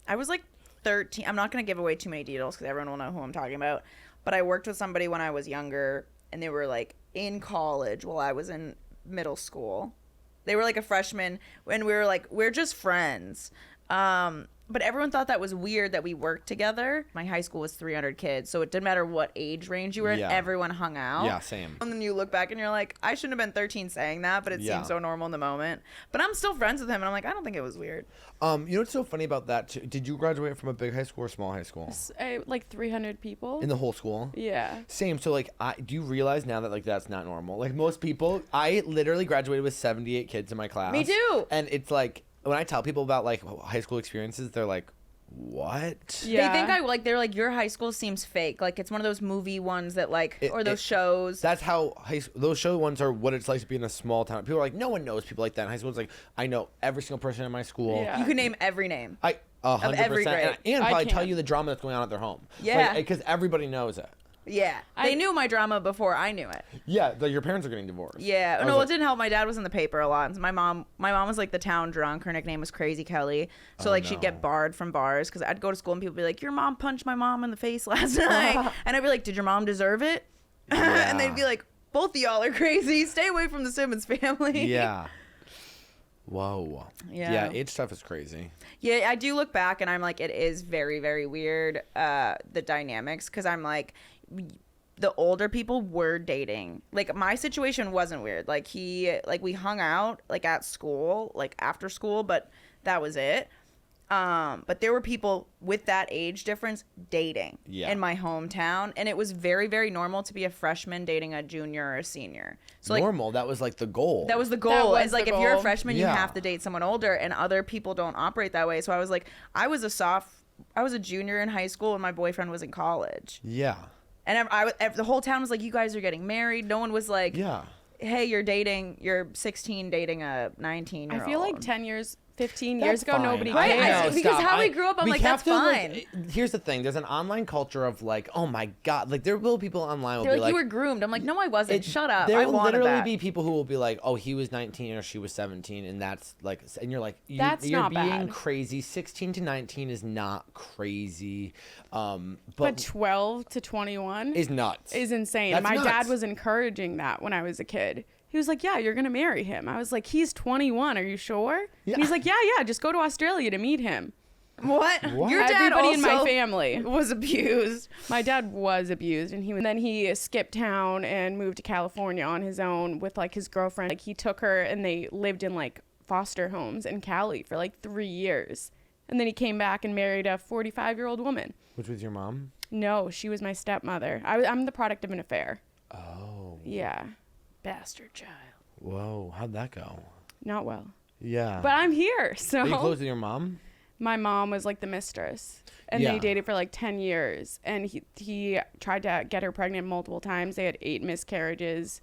I was like 13. I'm not going to give away too many details because everyone will know who I'm talking about. But I worked with somebody when I was younger, and they were like in college while I was in middle school. They were like a freshman, and we were like, we're just friends. But everyone thought that was weird that we worked together. My high school was 300 kids, so it didn't matter what age range you were in, Yeah. everyone hung out. Yeah, same. And then you look back and you're like, I shouldn't have been 13 saying that, but it Yeah. seems so normal in the moment. But I'm still friends with him, and I'm like, I don't think it was weird. You know what's so funny about that too? Did you graduate from a big high school or small high school? Like 300 people. In the whole school? Yeah. Same. So like, do you realize now that like that's not normal? Like most people, I literally graduated with 78 kids in my class. Me too. And it's like when I tell people about like high school experiences, they're like, what? Yeah. They think they're like, your high school seems fake. Like it's one of those movie ones that or those shows. That's how those show ones are what it's like to be in a small town. People are like, no one knows people like that in high school. It's like, I know every single person in my school. Yeah. You can name every name. 100%. every grade. And I probably tell can't. you the drama that's going on at their home. Yeah. Because everybody knows it. Yeah. They knew my drama before I knew it. Yeah. Your parents are getting divorced. Yeah. I was No, like- it didn't help. My dad was in the paper a lot. And my mom was like the town drunk. Her nickname was Crazy Kelly. So like she'd no. get barred from bars because I'd go to school and people would be like, your mom punched my mom in the face last night. And I'd be like, did your mom deserve it? And they'd be like, both of y'all are crazy. Stay away from the Simmons family. Yeah. Whoa. Yeah. Yeah, age stuff is crazy. Yeah, I do look back and I'm like, it is very, very weird, the dynamics, because I'm like, the older people were dating. Like, my situation wasn't weird. Like, we hung out, like, at school, like, after school, but that was it. But there were people with that age difference dating in my hometown, and it was very, very normal to be a freshman dating a junior or a senior. So like, normal. That was like the goal. that was the goal. was It's like the if you're a goal. freshman, you Yeah. have to date someone older, and other people don't operate that way. So I was like, I was a junior in high school, and my boyfriend was in college, Yeah. and the whole town was like, you guys are getting married. No one was like, Yeah. hey, you're 16 dating a 19-year-old. I feel like 10 years, 15 That's years ago, fine. nobody Right, cared. because how we grew up, I'm like, have that's to, fine. Here's the thing. There's an online culture of like, oh my God. Like there will be people online will They're be like, you were groomed. I'm like, no, I wasn't. Shut up. There I will wanted literally that. be people who will be like, oh, he was 19 or she was 17. And that's like, and you're like, That's you're not being bad. crazy. 16 to 19 is not crazy. But But 12 to 21 is nuts. is insane. That's My nuts. dad was encouraging that when I was a kid. He was like, yeah, you're going to marry him. I was like, he's 21. Are you sure? Yeah. And he's like, yeah, just go to Australia to meet him. What? What? Your dad Everybody also in my family. was abused. My dad was abused, and then he skipped town and moved to California on his own with like his girlfriend. Like he took her and they lived in like foster homes in Cali for like 3 years. And then he came back and married a 45-year-old woman. Which was your mom? No, she was my stepmother. I'm the product of an affair. Oh. Yeah. Bastard child. Whoa. How'd that go? Not well. Yeah. But I'm here, so. Are you close with your mom? My mom was like the mistress, and Yeah. they dated for like 10 years, and he tried to get her pregnant multiple times. They had 8 miscarriages,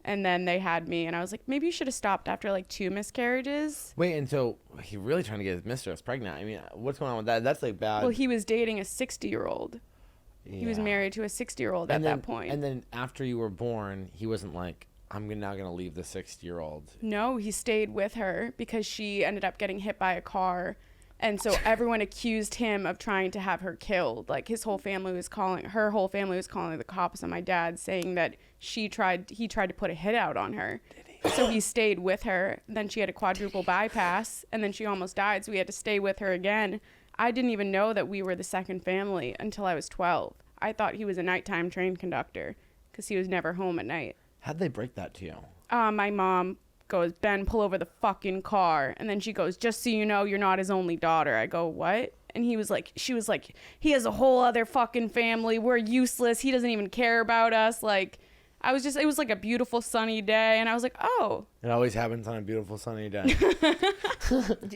And then they had me, and I was like, maybe you should have stopped after like 2 miscarriages. Wait, and so he really trying to get his mistress pregnant. I mean, what's going on with that? That's like bad. Well, he was dating a 60-year-old. Yeah. He was married to a 60-year-old at that point. And then after you were born, he wasn't like, I'm now going to leave the 60-year-old. No, he stayed with her because she ended up getting hit by a car. And so everyone accused him of trying to have her killed. Like her whole family was calling the cops on my dad, saying that he tried to put a hit out on her. So he stayed with her. Then she had a quadruple bypass, and then she almost died. So we had to stay with her again. I didn't even know that we were the second family until I was 12. I thought he was a nighttime train conductor because he was never home at night. How'd they break that to you? My mom goes, Ben, pull over the fucking car. And then she goes, just so you know, you're not his only daughter. I go, what? And she was like, he has a whole other fucking family. We're useless. He doesn't even care about us. Like, it was like a beautiful sunny day. And I was like, oh. It always happens on a beautiful sunny day.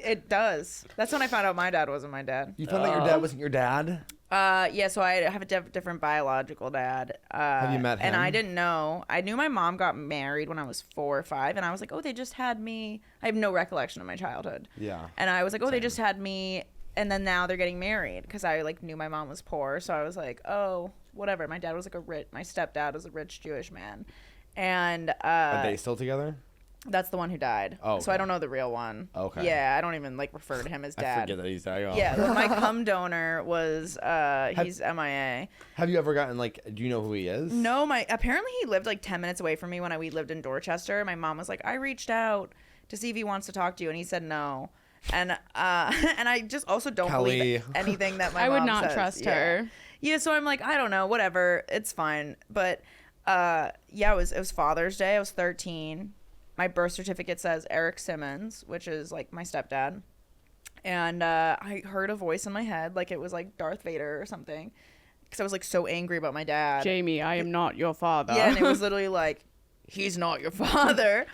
It does. That's when I found out my dad wasn't my dad. You found out your dad wasn't your dad? Yeah, so I have a different biological dad. Have you met him? And I didn't know. I knew my mom got married when I was 4 or 5, and I was like, oh, they just had me. I have no recollection of my childhood. Yeah. And I was like, oh, they just had me, and then now they're getting married, because I like knew my mom was poor, so I was like, oh, whatever. My dad was like my stepdad was a rich Jewish man. And are they still together? That's the one who died. Oh, okay. So I don't know the real one. Okay. Yeah, I don't even like refer to him as dad. I forget that he's dead. Oh. Yeah, my cum donor was he's MIA. Have you ever gotten do you know who he is? No, apparently he lived like 10 minutes away from me when we lived in Dorchester. My mom was like, I reached out to see if he wants to talk to you, and he said no. And and I just also don't believe anything that my I mom would not says. trust her. Yeah, so I'm like, I don't know, whatever, it's fine. But yeah, it was Father's Day. I was 13. My birth certificate says Eric Simmons, which is like my stepdad. And I heard a voice in my head, like it was like Darth Vader or something, because I was like so angry about my dad. Jamie, I am not your father. Yeah, and it was literally like, he's not your father.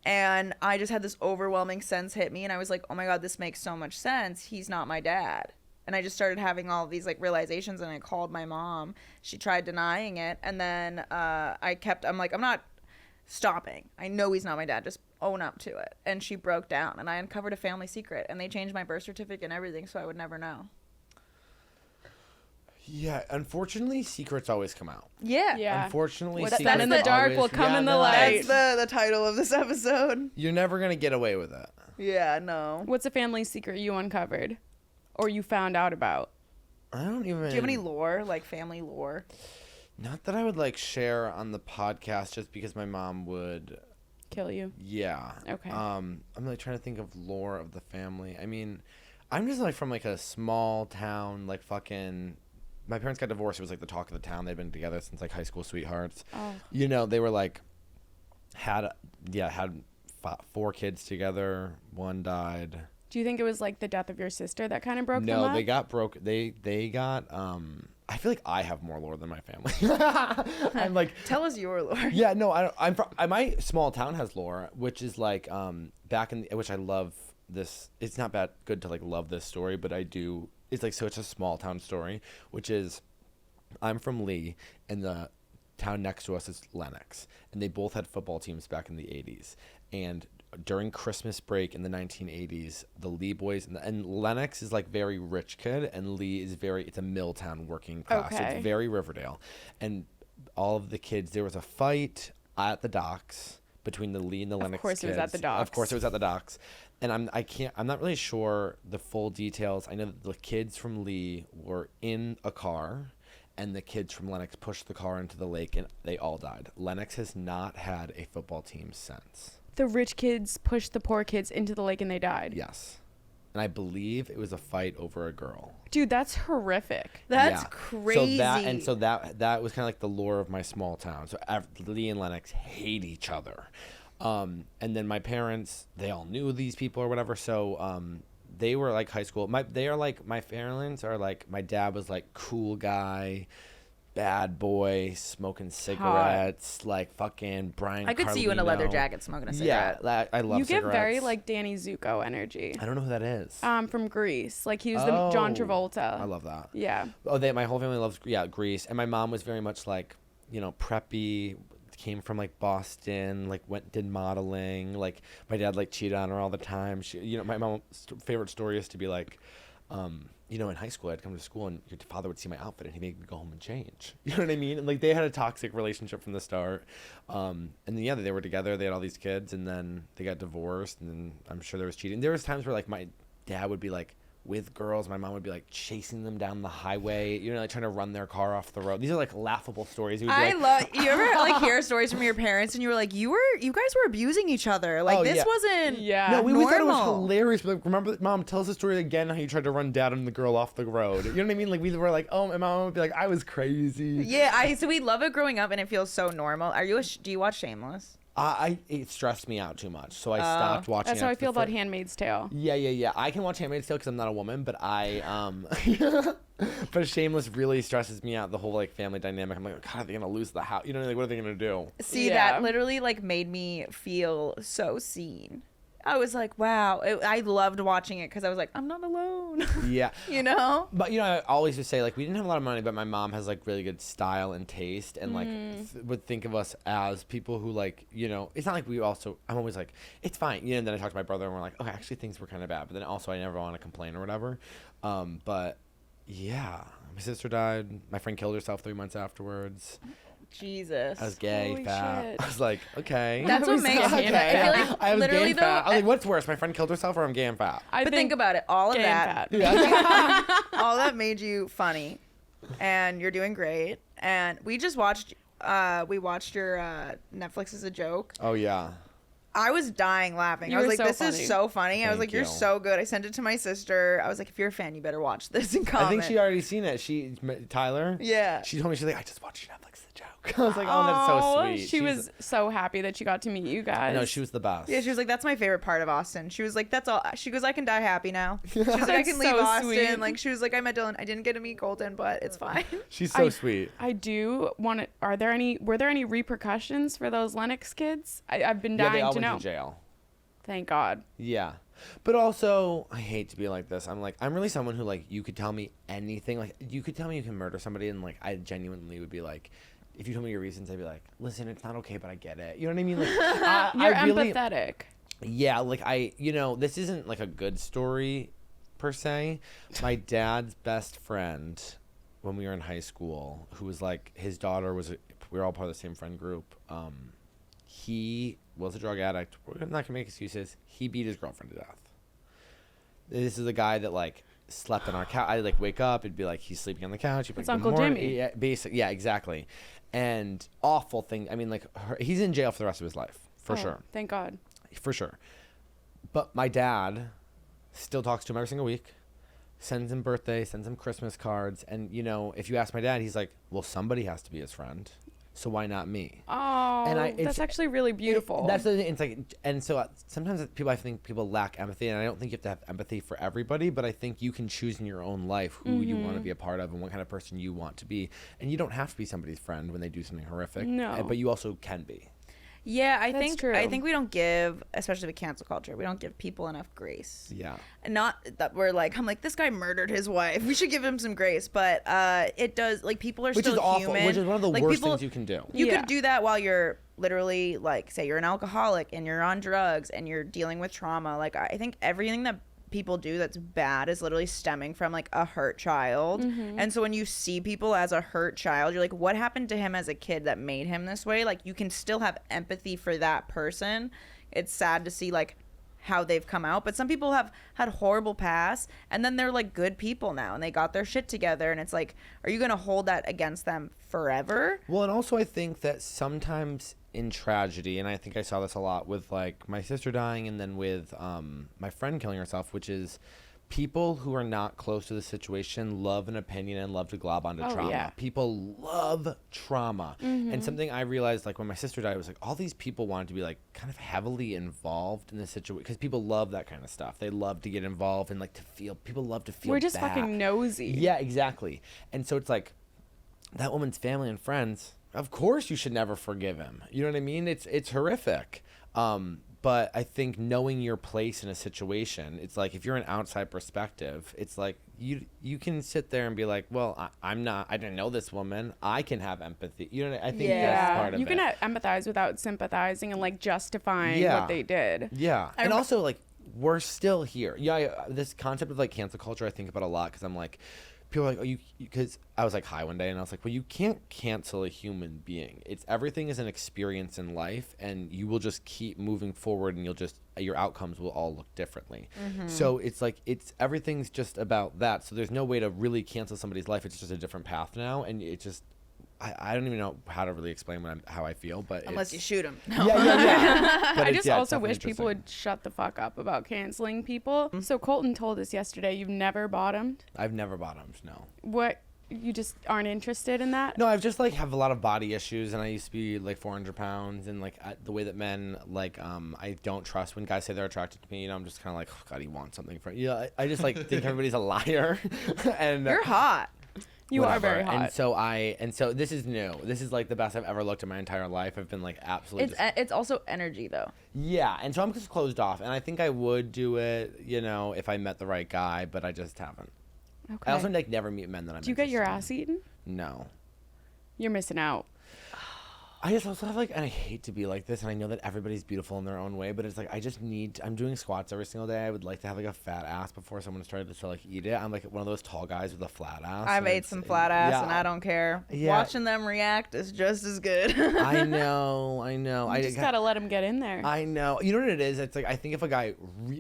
And I just had this overwhelming sense hit me, and I was like, oh my God, this makes so much sense. He's not my dad. And I just started having all these like realizations, and I called my mom. She tried denying it, and then I'm like, I'm not stopping. I know he's not my dad. Just own up to it. And she broke down, and I uncovered a family secret, and they changed my birth certificate and everything, so I would never know. Yeah, unfortunately, secrets always come out. Yeah. Unfortunately, what's done in the dark will come in the light. That's the title of this episode. You're never gonna get away with it. Yeah, no. What's a family secret you uncovered or you found out about? I don't even. Do you have any lore, like family lore? Not that I would like share on the podcast, just because my mom would kill you. Yeah. Okay. I'm like trying to think of lore of the family. I mean, I'm just like from like a small town, like fucking. My parents got divorced. It was like the talk of the town. They'd been together since like high school sweethearts. Oh. You know, they were like had 4 kids together. One died. Do you think it was like the death of your sister that kind of broke them up? No, they got broke. They got I feel like I have more lore than my family. I'm like, tell us your lore. Yeah, no, I'm from my small town has lore, which is like back in which I love this. It's not good to like love this story, but I do. It's like, so it's a small town story, which is I'm from Lee, and the town next to us is Lenox, and they both had football teams back in the 80s. And during Christmas break in the 1980s, the Lee boys and Lenox is like very rich kid, and Lee is it's a mill town working class. Okay. So it's very Riverdale. And all of the kids, there was a fight at the docks between the Lee and the Lenox kids. Of course it was at the docks. Of course it was at the docks. And I'm not really sure the full details. I know that the kids from Lee were in a car, and the kids from Lenox pushed the car into the lake, and they all died. Lenox has not had a football team since. The rich kids pushed the poor kids into the lake and they died. Yes. And I believe it was a fight over a girl. Dude, that's horrific. That's crazy. So that was kind of like the lore of my small town. So Lee and Lenox hate each other. And then my parents, they all knew these people or whatever. So they were like high school. My parents are like, my dad was like cool guy, bad boy, smoking cigarettes, like fucking Brian I could Carlino. see you in a leather jacket smoking a cigarette. Yeah, I love cigarettes. You give very like Danny Zuko energy. I don't know who that is. From Grease. Like he was the John Travolta. I love that. Yeah. Oh, my whole family loves Grease, and my mom was very much like, preppy, came from like Boston, like did modeling. Like my dad like cheated on her all the time. She, you know, my mom's favorite story is to be like, you know, in high school I'd come to school and your father would see my outfit and he'd make me go home and change. You know what I mean? And like they had a toxic relationship from the start. And then yeah, they were together. They had all these kids, and then they got divorced. And then I'm sure there was cheating. There was times where like my dad would be like with girls, my mom would be like chasing them down the highway, you know, like trying to run their car off the road. These are like laughable stories. You ever like hear stories from your parents and you were like, you guys were abusing each other, like this wasn't no, we thought it was hilarious. But like, remember, Mom, tell us the story again, how you tried to run dad and the girl off the road. You know what I mean? Like we were like, oh, my mom would be like, I was crazy. So we love it growing up and it feels so normal. Do you watch Shameless? It stressed me out too much, so I stopped watching. That's how I feel about Handmaid's Tale. Yeah. I can watch Handmaid's Tale because I'm not a woman, but but Shameless really stresses me out. The whole like family dynamic. I'm like, God, are they gonna lose the house? You know, like what are they gonna do? See, that literally like made me feel so seen. I was like, wow. I loved watching it because I was like, I'm not alone. Yeah. You know? But, you know, I always would say, like, we didn't have a lot of money, but my mom has, like, really good style and taste and, like, would think of us as people who, like, you know, it's not like I'm always like, it's fine. You know, and then I talk to my brother and we're like, okay, actually things were kind of bad. But then also I never want to complain or whatever. But, yeah. My sister died. My friend killed herself 3 months afterwards. Jesus. I was gay, Holy fat. shit. I was like, okay. That's what makes me. Okay. I feel like I was gay and fat. I was like, though, what's worse, my friend killed herself or I'm gay and fat? But think about it. All of gay that. and fat. Yeah. All that made you funny. And you're doing great. And we just watched your Netflix as a joke. Oh, yeah. I was dying laughing. I was like, this is so funny. I was like, you're so good. I sent it to my sister. I was like, if you're a fan, you better watch this and comment. I think she already seen it. Tyler? Yeah. She told me, she's like, I just watched Netflix as a joke. I was like, oh, that's so sweet. She was so happy that she got to meet you guys. No, she was the best. Yeah, she was like, that's my favorite part of Austin. She was like, that's all. She goes, I can die happy now. She was like, I can leave Austin. Sweet. Like, she was like, I met Dylan. I didn't get to meet Colton, but it's fine. She's so sweet. I do want to. Were there any repercussions for those Lennox kids? I've been dying they all to know. went to jail. Thank God. Yeah. But also, I hate to be like this. I'm really someone who, like, you could tell me anything. Like, you could tell me you can murder somebody, and, like, I genuinely would be like, if you told me your reasons, I'd be like, listen, it's not okay, but I get it. You know what I mean? Like, You're empathetic. Yeah, like, this isn't, like, a good story, per se. My dad's best friend, when we were in high school, who was, like, his daughter we were all part of the same friend group. He was a drug addict. We're not going to make excuses. He beat his girlfriend to death. This is a guy that, like, slept on our couch. I'd, like, wake up. It'd be like, he's sleeping on the couch. It's Uncle Jimmy. Yeah, yeah, exactly. And awful thing. I mean, like, he's in jail for the rest of his life, for sure. Thank God. For sure. But my dad still talks to him every single week, sends him birthdays, sends him Christmas cards. And, you know, if you ask my dad, he's like, well, somebody has to be his friend. So why not me? Oh, and that's actually really beautiful. That's the thing. It's like, and so sometimes I think people lack empathy, and I don't think you have to have empathy for everybody, but I think you can choose in your own life who you want to be a part of and what kind of person you want to be, and you don't have to be somebody's friend when they do something horrific. No, but you also can be. Yeah, I That's think true. I think we don't give, especially with cancel culture, we don't give people enough grace. Yeah. And not that we're like, I'm like, this guy murdered his wife. We should give him some grace. But it does, like, people are still human. Which is one of the like, worst things you can do. You could do that while you're literally, like, say you're an alcoholic and you're on drugs and you're dealing with trauma. Like, I think everything that people do that's bad is literally stemming from, like, a hurt child. And so when you see people as a hurt child, you're like, what happened to him as a kid that made him this way? Like, you can still have empathy for that person. It's sad to see, like, how they've come out, but some people have had horrible past and then they're like good people now and they got their shit together, and it's like, are you gonna hold that against them forever? Well, and also I think that sometimes in tragedy, and I think I saw this a lot with, like, my sister dying and then with my friend killing herself, which is people who are not close to the situation love an opinion and love to glob onto trauma. Yeah. People love trauma. And something I realized, like, when my sister died, was like all these people wanted to be, like, kind of heavily involved in the situation because people love that kind of stuff. They love to get involved and, like, people love to feel We're just bad. fucking nosy. Yeah, exactly. And so it's like that woman's family and friends, of course you should never forgive him. You know what I mean? It's horrific. But I think knowing your place in a situation, it's like if you're an outside perspective, it's like you can sit there and be like, well, I didn't know this woman. I can have empathy. You know, I think that's part of it. You can empathize without sympathizing and like justifying what they did. Yeah. And also like we're still here. Yeah. This concept of like cancel culture, I think about a lot because I'm like, people are like, oh, because I was like high one day and I was like, well, you can't cancel a human being. Everything is an experience in life, and you will just keep moving forward, and your outcomes will all look differently. So it's like everything's just about that. So there's no way to really cancel somebody's life. It's just a different path now, and it just I don't even know how to really explain how I feel, but unless you shoot them. Yeah. But I just also wish people would shut the fuck up about canceling people. So Colton told us yesterday you've never bottomed. I've never bottomed. No. What? You just aren't interested in that? No, I've just like have a lot of body issues, and I used to be like 400 pounds, and like the way that men like I don't trust when guys say they're attracted to me. You know, I'm just kind of like, oh, God, he wants something from you. Yeah, I just like think everybody's a liar. And you're hot. You are very hot. And so this is new. This is like the best I've ever looked in my entire life. I've been like absolutely. It's also energy though. Yeah, and so I'm just closed off, and I think I would do it, you know, if I met the right guy, but I just haven't. Okay. I also like never meet men that I'm. Do you get your ass eaten? No. You're missing out. I just also have like, and I hate to be like this, and I know that everybody's beautiful in their own way, but it's like I'm doing squats every single day. I would like to have like a fat ass before someone started to like eat it. I'm like one of those tall guys with a flat ass. I've ate some flat ass, and I don't care. Yeah. Watching them react is just as good. I know. You just gotta let them get in there. I know. You know what it is? It's like I think if a guy,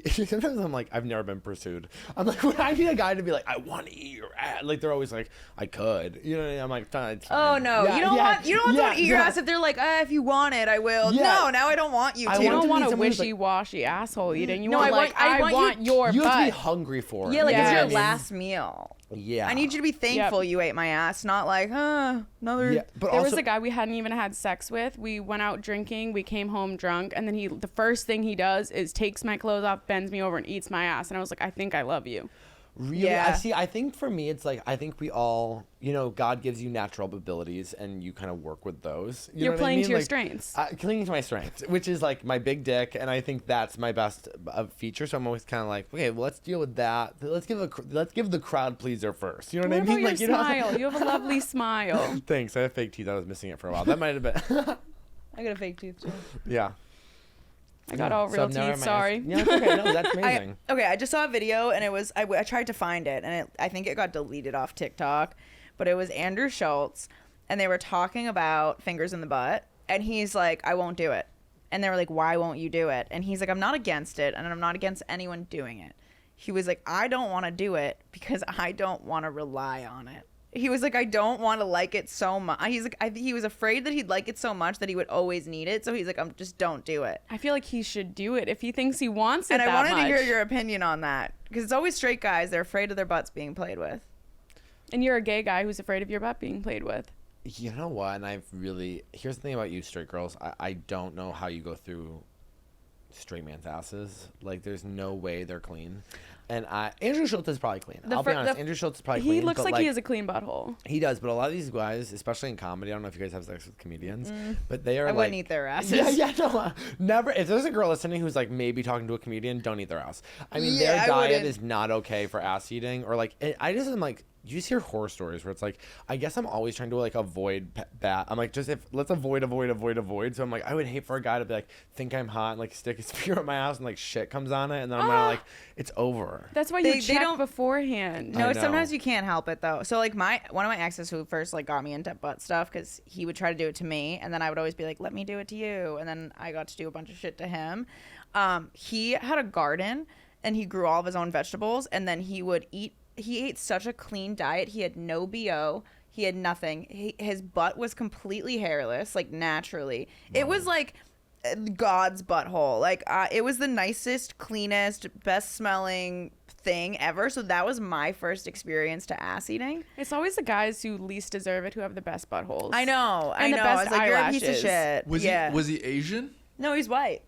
sometimes I'm like, I've never been pursued. I'm like, when I need a guy to be like, I want to eat your ass, like they're always like, I could. You know what I mean? I'm like, fine. Oh no, you don't want someone to eat your ass if they're like, if you want it, I will. Yeah. No, now I don't want you to. You don't want a wishy-washy asshole eating. You want I want your butt. You have to be hungry for it. Yeah, like it's your last meal. Yeah. I need you to be thankful you ate my ass, not like, another. Yeah, but there was a guy we hadn't even had sex with. We went out drinking. We came home drunk, and then the first thing he does is takes my clothes off, bends me over, and eats my ass. And I was like, I think I love you. Really? Yeah. I think for me, it's like, I think we all, you know, God gives you natural abilities and you kind of work with those. You're playing to your strengths. Playing to my strengths, which is like my big dick. And I think that's my best feature. So I'm always kind of like, okay, well, let's deal with that. Let's give the crowd pleaser first. You know what I mean? Your smile. You have a lovely smile. Thanks. I have fake teeth. I was missing it for a while. That might have been. I got a fake tooth too. Yeah. I got all real teeth, sorry. Yeah, okay, no, that's amazing. I just saw a video, and it was, I tried to find it, and I think it got deleted off TikTok, but it was Andrew Schultz, and they were talking about fingers in the butt, and he's like, I won't do it. And they were like, why won't you do it? And he's like, I'm not against it, and I'm not against anyone doing it. He was like, I don't want to do it because I don't want to rely on it. He was like, I don't want to like it so much. He's like, he was afraid that he'd like it so much that he would always need it. So he's like, just don't do it. I feel like he should do it if he thinks he wants it. And I wanted to hear your opinion on that, because it's always straight guys. They're afraid of their butts being played with. And you're a gay guy who's afraid of your butt being played with. You know what? And here's the thing about you straight girls. I don't know how you go through straight man's asses. Like, there's no way they're clean. And Andrew Schultz is probably clean. I'll be honest. Andrew Schultz is probably clean. He looks like he has a clean butthole. He does, but a lot of these guys, especially in comedy, I don't know if you guys have sex with comedians, but they are I wouldn't eat their asses. No, never. If there's a girl listening who's like maybe talking to a comedian, don't eat their ass. I mean, their diet is not okay for ass eating. Or like, I just am like, you just hear horror stories where it's like, I guess I'm always trying to like avoid that. I'm like, let's avoid. So I'm like, I would hate for a guy to be like, think I'm hot and like stick his finger up my ass and like shit comes on it, and then I'm gonna like, it's over. That's why you check beforehand. No, sometimes you can't help it though. So like one of my exes who first like got me into butt stuff, because he would try to do it to me, and then I would always be like, let me do it to you, and then I got to do a bunch of shit to him. He had a garden and he grew all of his own vegetables, and then he ate such a clean diet. He had no BO. He had nothing. His butt was completely hairless, like naturally. Wow. It was like God's butthole. Like it was the nicest, cleanest, best smelling thing ever. So that was my first experience to ass eating. It's always the guys who least deserve it who have the best buttholes. I know. And the best I was like, eyelashes. You're a piece of shit. Was he Asian? No, he's white.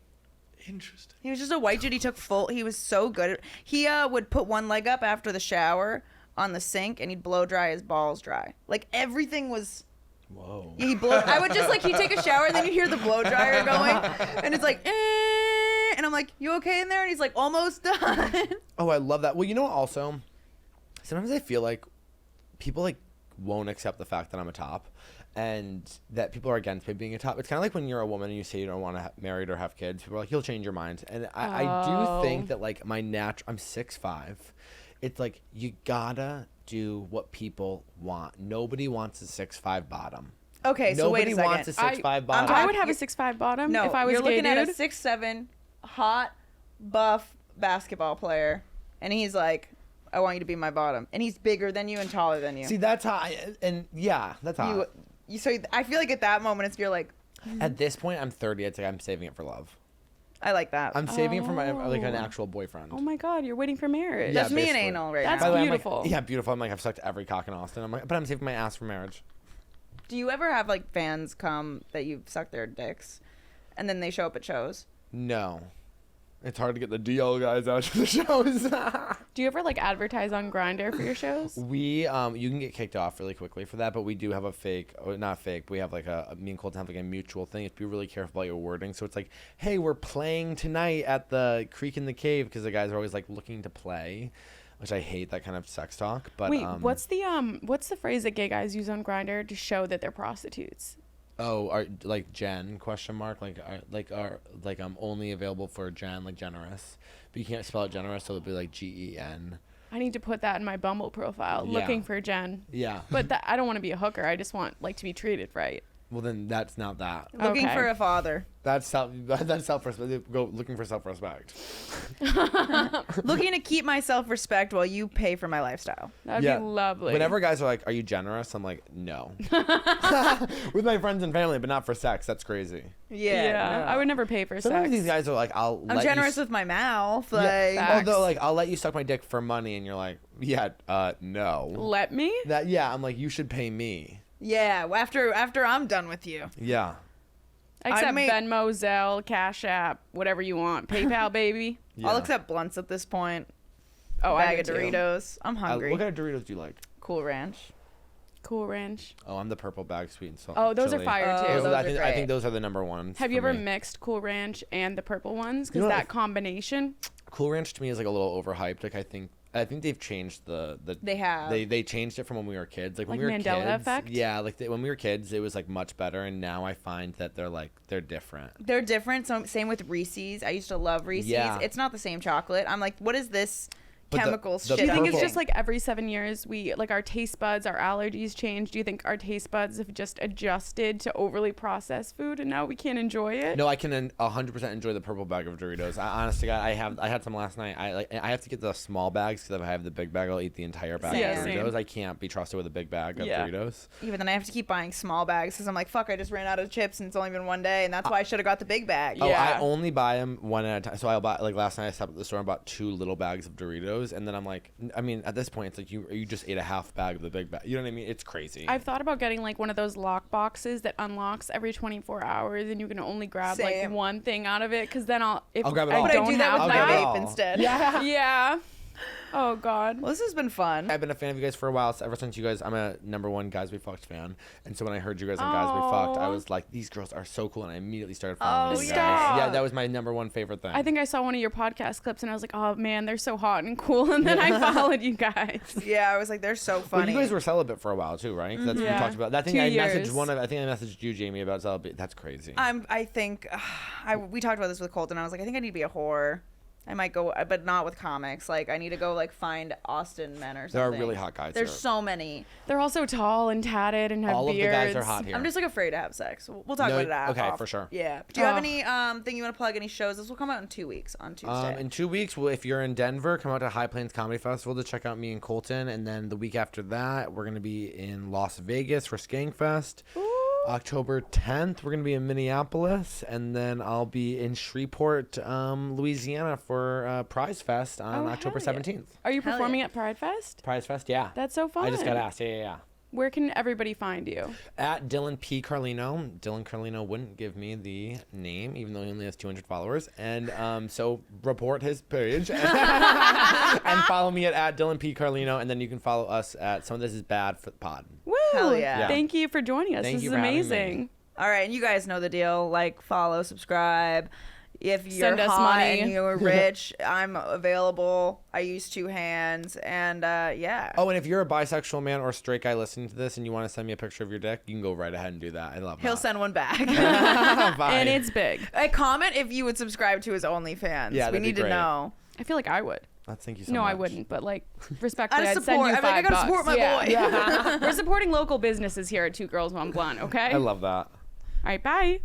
Interesting. He was just a white dude. He was so good. He would put one leg up after the shower on the sink, and he'd blow dry his balls dry. Like everything was. Whoa. I would just like, he'd take a shower, and then you hear the blow dryer going, and it's like, And I'm like, you okay in there? And he's like, almost done. Oh, I love that. Well, you know what also? Sometimes I feel like people like won't accept the fact that I'm a top and that people are against me being a top. It's kind of like when you're a woman and you say you don't want to get married or have kids. People are like, you'll change your mind. And I do think that like I'm 6'5". It's like you gotta do what people want. Nobody wants a 6'5" bottom. Okay, so wait a second. Nobody wants a 6'5" bottom. I would have a 6'5" bottom no, if I was you're gay, looking at a dude. 6'7", hot, buff basketball player, and he's like, I want you to be my bottom. And he's bigger than you and taller than you. See, that's how that's how. So I feel like at that moment, you're like... At this point, I'm 30. It's like I'm saving it for love. I like that. I'm saving it for my like an actual boyfriend. Oh my God, you're waiting for marriage. That's me and basically. anal right That's now. By the way, beautiful. I'm like, yeah, beautiful. I'm like, I've sucked every cock in Austin. I'm like, but I'm saving my ass for marriage. Do you ever have like fans come that you've sucked their dicks and then they show up at shows? No. It's hard to get the DL guys out to the shows. Do you ever like advertise on Grindr for your shows? We you can get kicked off really quickly for that, but we do have a fake, or not fake, but we have like me and Colton have like a mutual thing. You have to be really careful about your wording. So it's like, hey, we're playing tonight at the Creek in the Cave, because the guys are always like looking to play, which I hate that kind of sex talk. But wait, what's the phrase that gay guys use on Grindr to show that they're prostitutes? Oh, are like Jen ? I'm only available for Jen, like generous, but you can't spell it generous, so it'll be like GEN. I need to put that in my Bumble profile. Yeah. Looking for Jen. Yeah. But I don't want to be a hooker. I just want like to be treated right. Well, then that's not that. Looking Okay. for a father. That's self-respect. Go looking for self-respect. Looking to keep my self-respect while you pay for my lifestyle. That'd Yeah. be lovely. Whenever guys are like, "Are you generous?" I'm like, "No." With my friends and family, but not for sex. That's crazy. Yeah. no. I would never pay for Sometimes sex. these guys are like, I'm generous with my mouth. Like, Facts. although like I'll let you suck my dick for money, and you're like, "Yeah, no." Let me? I'm like, you should pay me. yeah, after I'm done with you. Yeah. Except made- Venmo, Zelle, Cash App, whatever you want. PayPal, baby. Yeah. I'll accept blunts at this point. Oh, I Bag of would too. Doritos. I'm hungry. What kind of Doritos do you like? Cool Ranch. Cool Ranch. Oh, I'm the purple bag, sweet and salt. Oh, those are chili. fire too. those I are think great. those are the number ones. Have you for ever me. mixed Cool Ranch and the purple ones? Because You know what? that combination. Cool Ranch to me is like a little overhyped. Like I think they've changed the They have. they changed it from when we were kids. Like when Like we were Mandela kids. effect? Yeah, like when we were kids, it was like much better, and now I find that they're different. They're different. So same with Reese's. I used to love Reese's. Yeah. It's not the same chocolate. I'm like, what is this But the- chemical the shit? Do you think it's purple- just like every 7 years our taste buds, our allergies change? Do you think our taste buds have just adjusted to overly processed food and now we can't enjoy it? No, I can 100% enjoy the purple bag of Doritos. Honestly, I had some last night. I have to get the small bags because if I have the big bag, I'll eat the entire bag Yeah, of same. Doritos. I can't be trusted with a big bag of Yeah. Doritos. Even then, I have to keep buying small bags because I'm like, fuck, I just ran out of chips and it's only been one day, and that's why I should have got the big bag. Oh, Yeah. I only buy them one at a time. So I'll buy, like last night I stopped at the store and bought 2 little bags of Doritos, and then I'm like, I mean, at this point, it's like you just ate a half bag of the big bag. You know what I mean? It's crazy. I've thought about getting like one of those lock boxes that unlocks every 24 hours and you can only grab like Same. one thing out of it because then I'll grab it I all. But don't I do that have with my grab it vape all. instead. Yeah. Yeah. Oh God. Well, this has been fun. I've been a fan of you guys for a while. So ever since you guys, I'm a #1 Guys We Fucked fan. And so when I heard you guys on Guys We Fucked, I Aw. was like, these girls are so cool. And I immediately started following Oh, you stop. guys. Yeah, that was my #1 favorite thing. I think I saw one of your podcast clips and I was like, oh man, they're so hot and cool. And then I followed you guys. Yeah, I was like, they're so funny. Well, you guys were celibate for a while too, right? 'Cause that's what we Yeah. talked about. That thing 2 I years. messaged I think I messaged you, Jamie, about celibate. That's crazy. I think we talked about this with Colton. I was like, I think I need to be a whore. I might go, but not with comics. Like, I need to go like find Austin men or something. There are really hot guys There's here. so many. They're also tall and tatted and have All of the beards. guys are hot here. I'm just like afraid to have sex. We'll talk No, about that. okay, for sure. Yeah. Do you have Oh. any thing you want to plug? Any shows? This will come out in 2 weeks on Tuesday. In 2 weeks, if you're in Denver, come out to High Plains Comedy Festival to check out me and Colton. And then the week after that, we're going to be in Las Vegas for Skankfest. October 10th, we're going to be in Minneapolis. And then I'll be in Shreveport, Louisiana for Prize Fest on Oh, October hell yeah. 17th. Are you Hell performing yeah. at Pride Fest? Prize Fest, yeah. That's so fun. I just got asked. Yeah. Where can everybody find you? At Dylan P. Carlino. Dylan Carlino wouldn't give me the name, even though he only has 200 followers. And so report his page and follow me at Dylan P. Carlino. And then you can follow us at Some of This Is Bad for the Pod. Woo! Hell yeah. Thank you for joining us. Thank This you is for having me. amazing. All right, and you guys know the deal. Like, follow, subscribe. If you're Send us hot money. and you're rich, I'm available. I use 2 hands, and yeah. Oh, and if you're a bisexual man or straight guy listening to this and you want to send me a picture of your dick, you can go right ahead and do that. I love that. He'll send one back. Bye. And it's big. A comment if you would subscribe to his OnlyFans. Yeah, we that'd be need to great. know. I feel like I would. Thank you so No, much. I wouldn't, but like respectfully, Out I'd of send you support. I $5. gotta support my boy. Yeah. We're supporting local businesses here at Two Girls, One Blunt, okay? I love that. All right, bye.